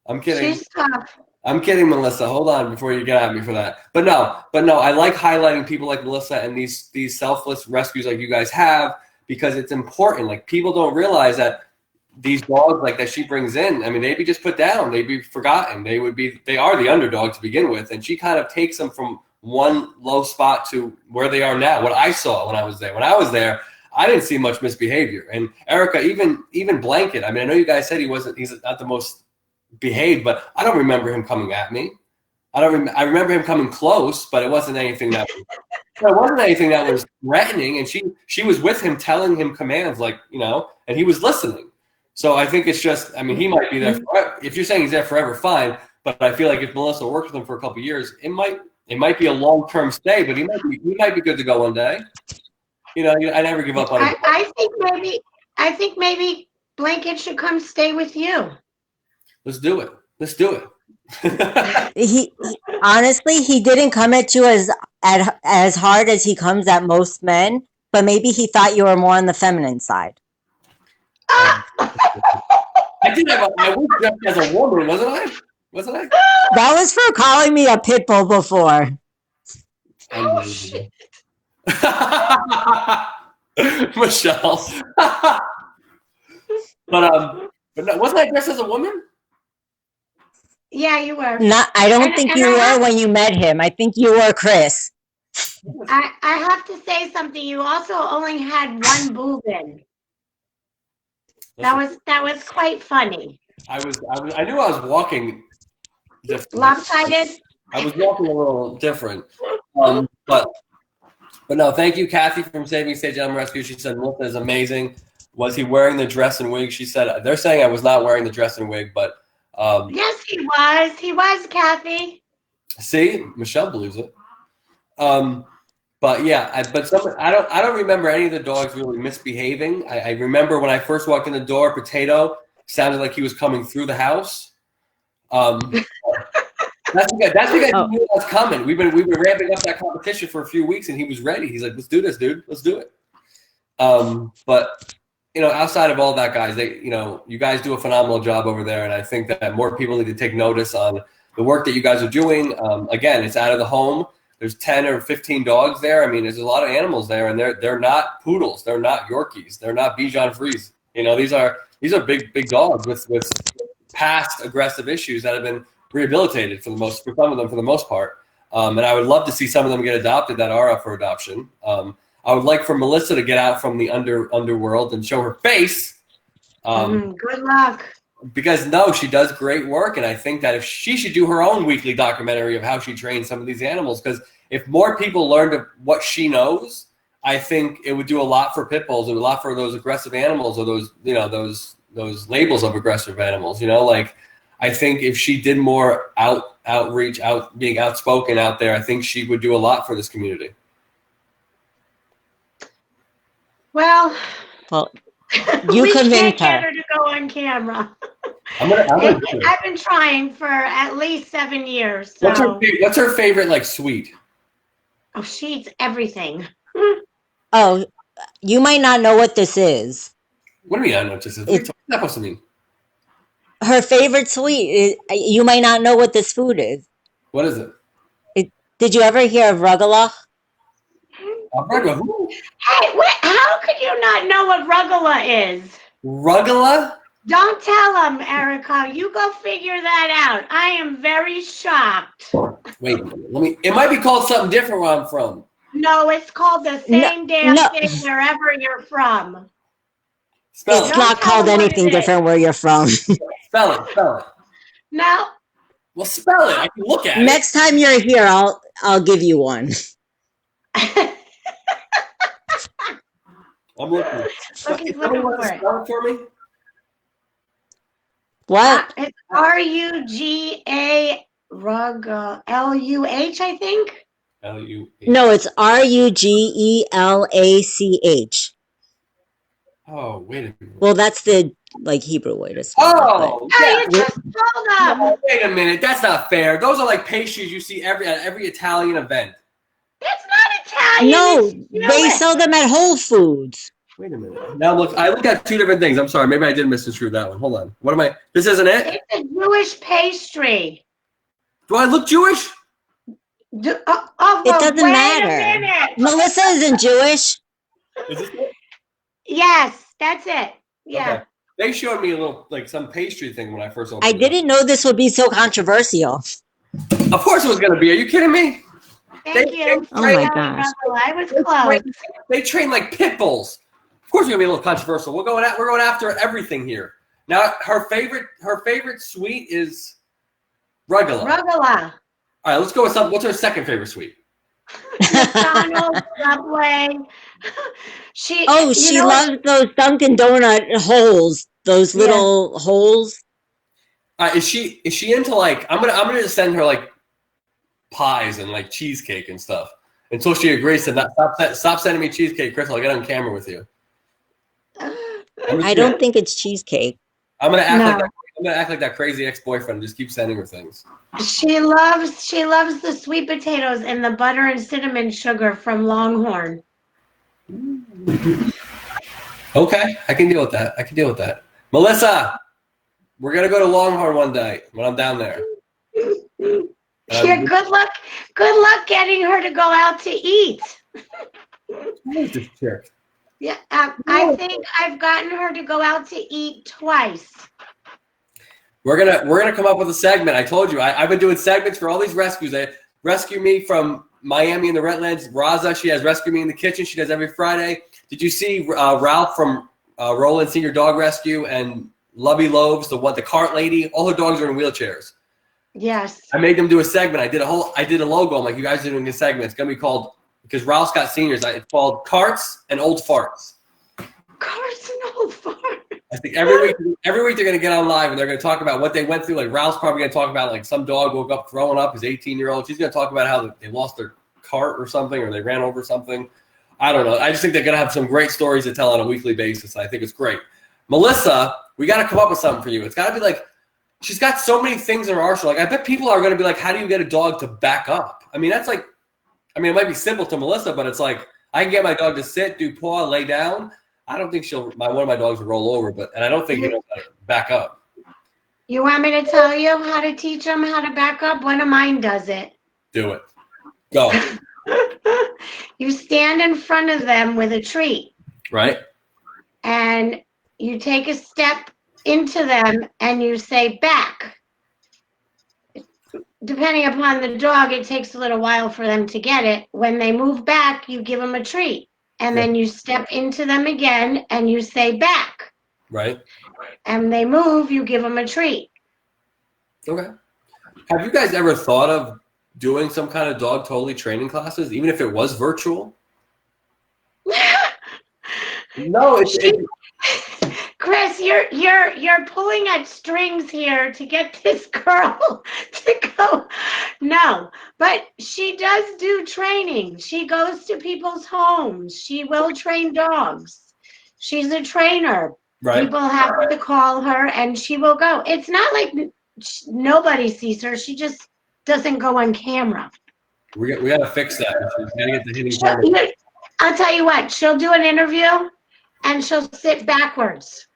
I'm kidding. She's tough. I'm kidding, Melissa. Hold on before you get at me for that. But no, I like highlighting people like Melissa and these selfless rescues like you guys have, because it's important. Like, people don't realize that these dogs that she brings in, I mean, they'd be just put down. They'd be forgotten. They are the underdog to begin with. And she kind of takes them from one low spot to where they are now. What I saw when I was there. When I was there, I didn't see much misbehavior. And Erica, even Blanket, I mean, I know you guys said he's not the most behaved, but I don't remember him coming at me. I remember him coming close, but it wasn't anything that was threatening. And she was with him, telling him commands, like, you know, and he was listening. So I think it's just, I mean, he might be there forever. If you're saying he's there forever, fine. But I feel like if Melissa works with him for a couple of years, it might be a long-term stay, but he might be good to go one day. You know, I never give up on it. I think maybe Blanket should come stay with you. Let's do it. He honestly, he didn't come at you as hard as he comes at most men, but maybe he thought you were more on the feminine side. I was dressed as a woman, wasn't I? That was for calling me a pit bull before. Oh, shit. Michelle. but no, wasn't I dressed as a woman? Yeah, you were. I don't think you were when you met him. I think you were Chris. I have to say something. You also only had one boob in. That was quite funny. I knew I was walking lopsided. I was walking a little different. But no, thank you, Kathy from Saving State Animal Rescue. She said Melissa is amazing. Was he wearing the dress and wig? She said they're saying I was not wearing the dress and wig, but yes, he was. He was, Kathy. See, Michelle believes it. But yeah, I don't remember any of the dogs really misbehaving. I remember when I first walked in the door, Potato sounded like he was coming through the house. That's because he knew I was coming. We've been ramping up that competition for a few weeks, and he was ready. He's like, "Let's do this, dude. Let's do it." But you know, outside of all that, guys, you guys do a phenomenal job over there, and I think that more people need to take notice on the work that you guys are doing. Again, it's out of the home. There's 10 or 15 dogs there. I mean, there's a lot of animals there, and they're not poodles, they're not Yorkies, they're not Bichon Frise. You know, these are big dogs with past aggressive issues that have been rehabilitated for some of them for the most part. And I would love to see some of them get adopted that are up for adoption. I would like for Melissa to get out from the underworld and show her face. Good luck. Because no, she does great work, and I think that if she should do her own weekly documentary of how she trains some of these animals, because if more people learned what she knows, I think it would do a lot for pit bulls, a lot for those aggressive animals, or those labels of aggressive animals. You know, like I think if she did more outreach, being outspoken out there, I think she would do a lot for this community. Well, you convinced can't get her to go on camera. I've been trying for at least 7 years. So. What's her favorite sweet? Oh, she eats everything. Oh, you might not know what this is. What do you mean I know what this is? What's that supposed to mean? Her favorite sweet. You might not know what this food is. What is it? Did you ever hear of Rugelach? Who? Hey, how could you not know what Rugula is? Rugula? Don't tell him, Erica. You go figure that out. I am very shocked. Wait, it might be called something different where I'm from. No, it's called the same damn thing wherever you're from. It's not called anything different where you're from. Spell it. No. Well, spell it. I can look at it. Next time you're here, I'll give you one. I'm looking. Looking for it. Spell it for me. What? It's RUGA LUH, I think. LUH. No, it's RUGELACH. Oh, wait a minute. Well, that's the Hebrew way to spell it. Yeah. You just told them. No, wait a minute. That's not fair. Those are pastries you see at every Italian event. That's not Italian. No, they sell them at Whole Foods. Wait a minute. Now look, I looked at two different things. I'm sorry. Maybe I did misconstrue that one. Hold on. What am I? This isn't it? It's a Jewish pastry. Do I look Jewish? It doesn't matter. Melissa isn't Jewish. Is this it? Yes, that's it. Yeah. Okay. They showed me a little some pastry thing when I first opened I didn't know this would be so controversial. Of course it was going to be. Are you kidding me? Thank you. Oh my gosh. I was close. They train like pit bulls. Of course, it's gonna be a little controversial. We're going after everything here. Now, her favorite sweet is Rugula. All right, let's go with something. What's her second favorite sweet? McDonald's, Subway. She loves those Dunkin' Donut holes, those little holes. Is she into like? I'm gonna just send her like pies and like cheesecake and stuff until she agrees to not stop sending me cheesecake, Chris. I'll get on camera with you. I don't think it's cheesecake. I'm gonna act like that crazy ex-boyfriend and just keep sending her things. She loves the sweet potatoes and the butter and cinnamon sugar from Longhorn. Okay, I can deal with that. Melissa, we're gonna go to Longhorn one day when I'm down there. Yeah, good luck getting her to go out to eat. Who's this chick? Yeah, I think I've gotten her to go out to eat twice. We're gonna come up with a segment. I told you I've been doing segments for all these rescues. They rescue me from Miami in the Redlands. Raza, she has Rescue Me in the Kitchen. She does every Friday. Did you see Ralph from Roland Senior Dog Rescue and Lovey Loaves, the cart lady? All her dogs are in wheelchairs. Yes. I made them do a segment. I did a logo. I'm like, you guys are doing a segment. It's gonna be called, because Ralph's got seniors. It's called Carts and Old Farts. Carts and Old Farts. I think every week they're going to get on live and they're going to talk about what they went through. Like Ralph's probably going to talk about like some dog woke up throwing up, his 18-year-old. She's going to talk about how they lost their cart or something, or they ran over something. I don't know. I just think they're going to have some great stories to tell on a weekly basis. I think it's great. Melissa, we got to come up with something for you. It's got to be like, she's got so many things in her arsenal. Like I bet people are going to be like, how do you get a dog to back up? I mean, that's like, I mean, it might be simple to Melissa, but it's like, I can get my dog to sit, do paw, lay down. I don't think one of my dogs will roll over, and I don't think he knows how to back up. You want me to tell you how to teach them how to back up? One of mine does it. Do it. Go. You stand in front of them with a treat. Right. And you take a step into them and you say back. Depending upon the dog, it takes a little while for them to get it. When they move back, you give them a treat. And then you step into them again and you say back. Right. And they move, you give them a treat. Okay. Have you guys ever thought of doing some kind of Dogtoli training classes, even if it was virtual? No, Chris, you're pulling at strings here to get this girl to go. No, but she does do training. She goes to people's homes. She will train dogs. She's a trainer. Right. People have to call her and she will go. It's not like nobody sees her. She just doesn't go on camera. We got to fix that. We got to get the hitting camera. I'll tell you what, she'll do an interview and she'll sit backwards.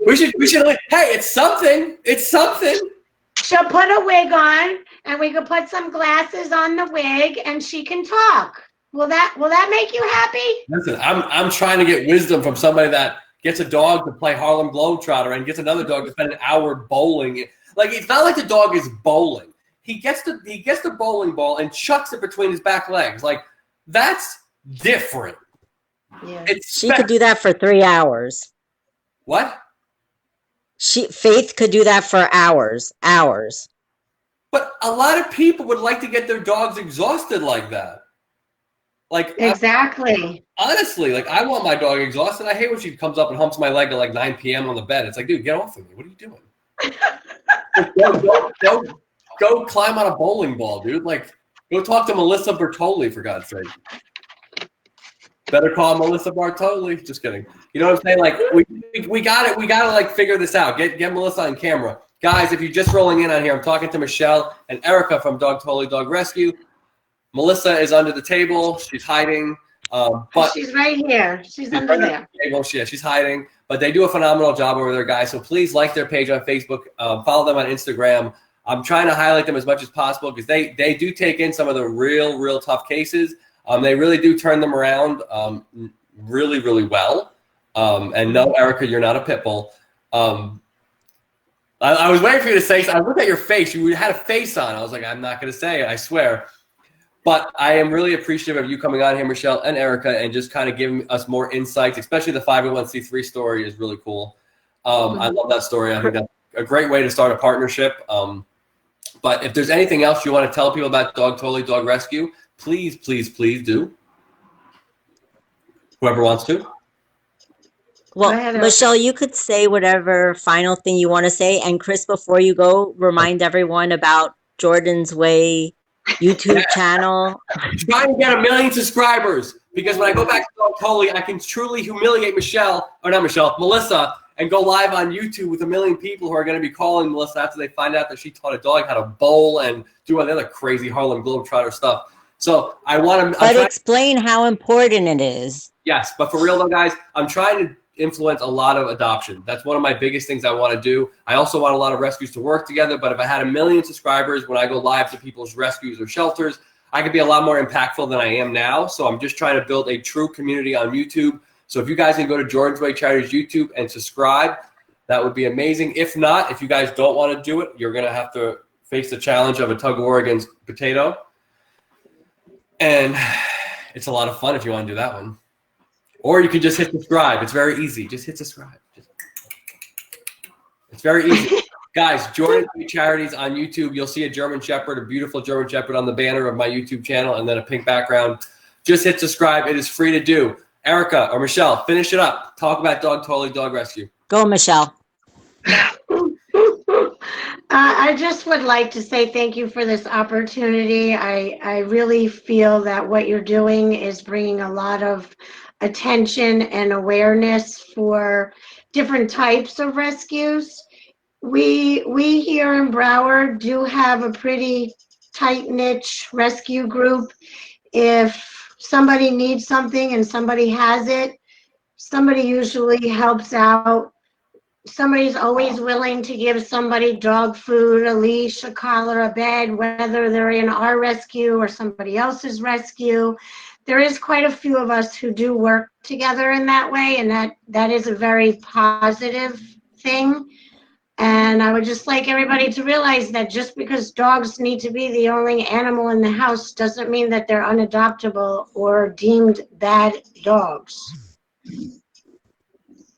we should hey, it's something. She'll put a wig on and we could put some glasses on the wig and she can talk. Will that make you happy? Listen, I'm trying to get wisdom from somebody that gets a dog to play Harlem Globetrotter and gets another dog to spend an hour bowling. Like, it's not like the dog is bowling. He gets the bowling ball and chucks it between his back legs. Like, that's different. Yeah. She could do that for 3 hours. What? Faith could do that for hours. But a lot of people would like to get their dogs exhausted like that. Like, exactly. Honestly, like, I want my dog exhausted. I hate when she comes up and humps my leg at like 9 p.m. on the bed. It's like, dude, get off of me. What are you doing? Go climb on a bowling ball, dude. Like, go talk to Melissa Bertoli, for God's sake. Better call Melissa Bartoli. Just kidding. You know what I'm saying? Like, we got it. We got to like figure this out. Get Melissa on camera. Guys, if you're just rolling in on here, I'm talking to Michelle and Erica from DogToli Dog Rescue. Melissa is under the table. She's hiding. But she's right here. She's under there. She's hiding. But they do a phenomenal job over there, guys. So please like their page on Facebook. Follow them on Instagram. I'm trying to highlight them as much as possible because they do take in some of the real tough cases. They really do turn them around really, really well. And no, Erica, you're not a pit bull. I was waiting for you to say something. I looked at your face. You had a face on. I was like, I'm not going to say it, I swear. But I am really appreciative of you coming on here, Michelle and Erica, and just kind of giving us more insights, especially the 501c3 story is really cool. I love that story. I think that's a great way to start a partnership. But if there's anything else you want to tell people about DogToli Dog Rescue, please, please, please do. Whoever wants to. Well, Go ahead, Erica. Michelle, you could say whatever final thing you want to say. And Chris, before you go, remind everyone about Jordan's Way YouTube channel. Trying to get 1 million subscribers, because when I go back to DogToli, I can truly humiliate Melissa, and go live on YouTube with 1 million people who are going to be calling Melissa after they find out that she taught a dog how to bowl and do all the other crazy Harlem Globetrotter stuff. So I want to. But explain how important it is. Yes, but for real though, guys, I'm trying to influence a lot of adoption. That's one of my biggest things I want to do. I also want a lot of rescues to work together, but if I had 1 million subscribers when I go live to people's rescues or shelters, I could be a lot more impactful than I am now. So I'm just trying to build a true community on YouTube. So if you guys can go to Jordan's Way Charities YouTube and subscribe, that would be amazing. If not, if you guys don't want to do it, you're going to have to face the challenge of a tug of war against potato. And it's a lot of fun if you want to do that one. Or you can just hit subscribe. It's very easy. Just hit subscribe. It's very easy. Guys, Jordan's Way Charities on YouTube. You'll see a German Shepherd, a beautiful German Shepherd on the banner of my YouTube channel, and then a pink background. Just hit subscribe. It is free to do. Erica or Michelle, finish it up. Talk about DogToli Dog Rescue. Go, Michelle. I just would like to say thank you for this opportunity. I really feel that what you're doing is bringing a lot of attention and awareness for different types of rescues. We here in Broward do have a pretty tight niche rescue group. If somebody needs something and somebody has it, somebody usually helps out. Somebody's always willing to give somebody dog food, a leash, a collar, a bed, whether they're in our rescue or somebody else's rescue. There is quite a few of us who do work together in that way, and that is a very positive thing. And I would just like everybody to realize that just because dogs need to be the only animal in the house doesn't mean that they're unadoptable or deemed bad dogs.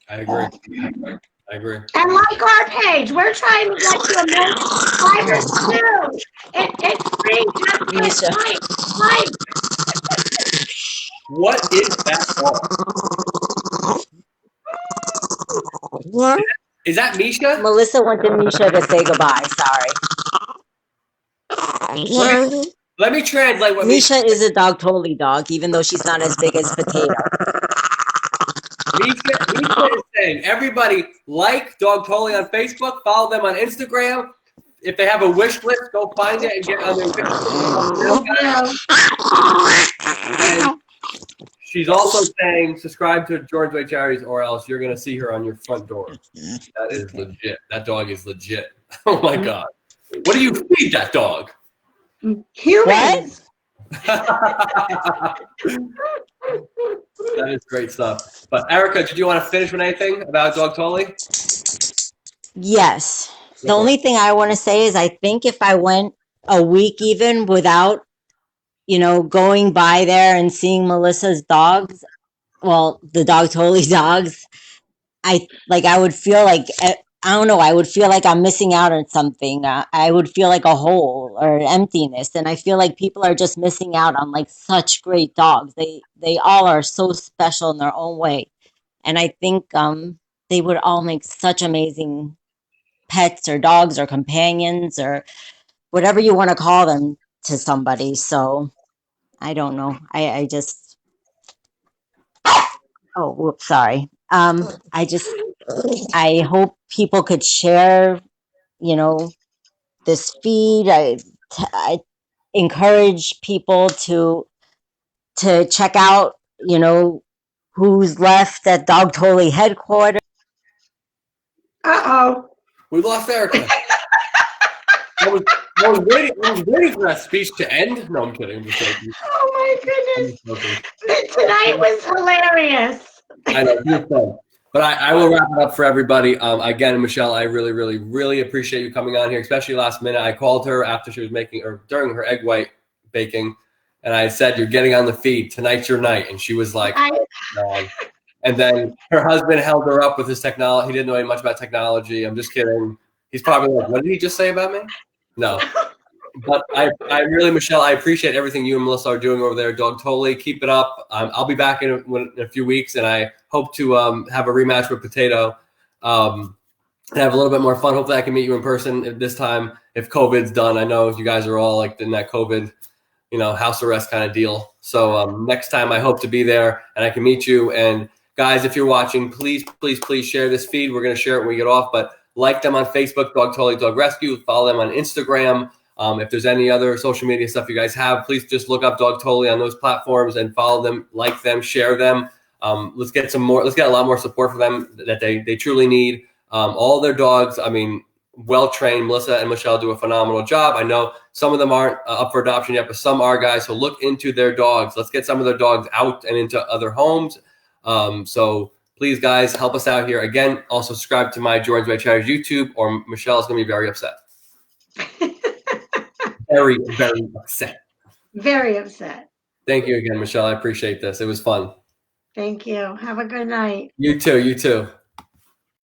I agree. I agree. And like our page, we're trying to get to 1 million subscribers too. It's free, just like. What is that for? What? Is that Misha? Melissa wanted Misha to say goodbye. Sorry. Let me translate what Misha is a DogToli dog, even though she's not as big as Potato. Misha is saying, everybody like DogToli on Facebook, follow them on Instagram. If they have a wish list, go find it and get on their wish list. And she's also saying, subscribe to Jordan's Way Charities or else you're going to see her on your front door. That is legit. That dog is legit. Oh, my God. What do you feed that dog? Humans. That is great stuff. But Erica, did you want to finish with anything about DogToli? Yes. The only thing I want to say is I think if I went a week even without, going by there and seeing Melissa's dogs, well, the DogToli dogs, I would feel like, I don't know, I would feel like I'm missing out on something. I would feel like a hole or emptiness. And I feel like people are just missing out on like such great dogs. They all are so special in their own way. And I think they would all make such amazing pets or dogs or companions or whatever you want to call them to somebody. So I don't know. I just, oh, whoops, sorry. I hope people could share, this feed. I encourage people to check out, who's left at DogToli headquarters. Uh-oh. We lost Erica. I was waiting for that speech to end. No, I'm kidding. I'm just joking. Oh my goodness. Tonight was hilarious. I know, you're fun. But I will wrap it up for everybody. Again, Michelle, I really, really, really appreciate you coming on here, especially last minute. I called her after she was during her egg white baking, and I said, "You're getting on the feed. Tonight's your night." And she was like, "No." And then her husband held her up with his technology. He didn't know any much about technology. I'm just kidding. He's probably like, what did he just say about me? No. But I really, Michelle, I appreciate everything you and Melissa are doing over there. Dogtoli, keep it up. I'll be back in a few weeks, and I hope to have a rematch with Potato and have a little bit more fun. Hopefully I can meet you in person this time if COVID's done. I know you guys are all like in that COVID, house arrest kind of deal. So next time I hope to be there and I can meet you. And guys, if you're watching, please, please, please share this feed. We're going to share it when we get off, but like them on Facebook, DogToli Dog Rescue. Follow them on Instagram. If there's any other social media stuff you guys have, please just look up Dogtoli on those platforms and follow them, like them, share them. Let's get a lot more support for them that they truly need. All their dogs, well-trained. Melissa and Michelle do a phenomenal job. I know some of them aren't up for adoption yet, but some are, guys. So look into their dogs. Let's get some of their dogs out and into other homes. So please, guys, help us out here. Again, also subscribe to my Jordan's Way Charities YouTube, or Michelle is going to be very upset. Very, very upset. Very upset. Thank you again, Michelle. I appreciate this. It was fun. Thank you. Have a good night. You too. You too.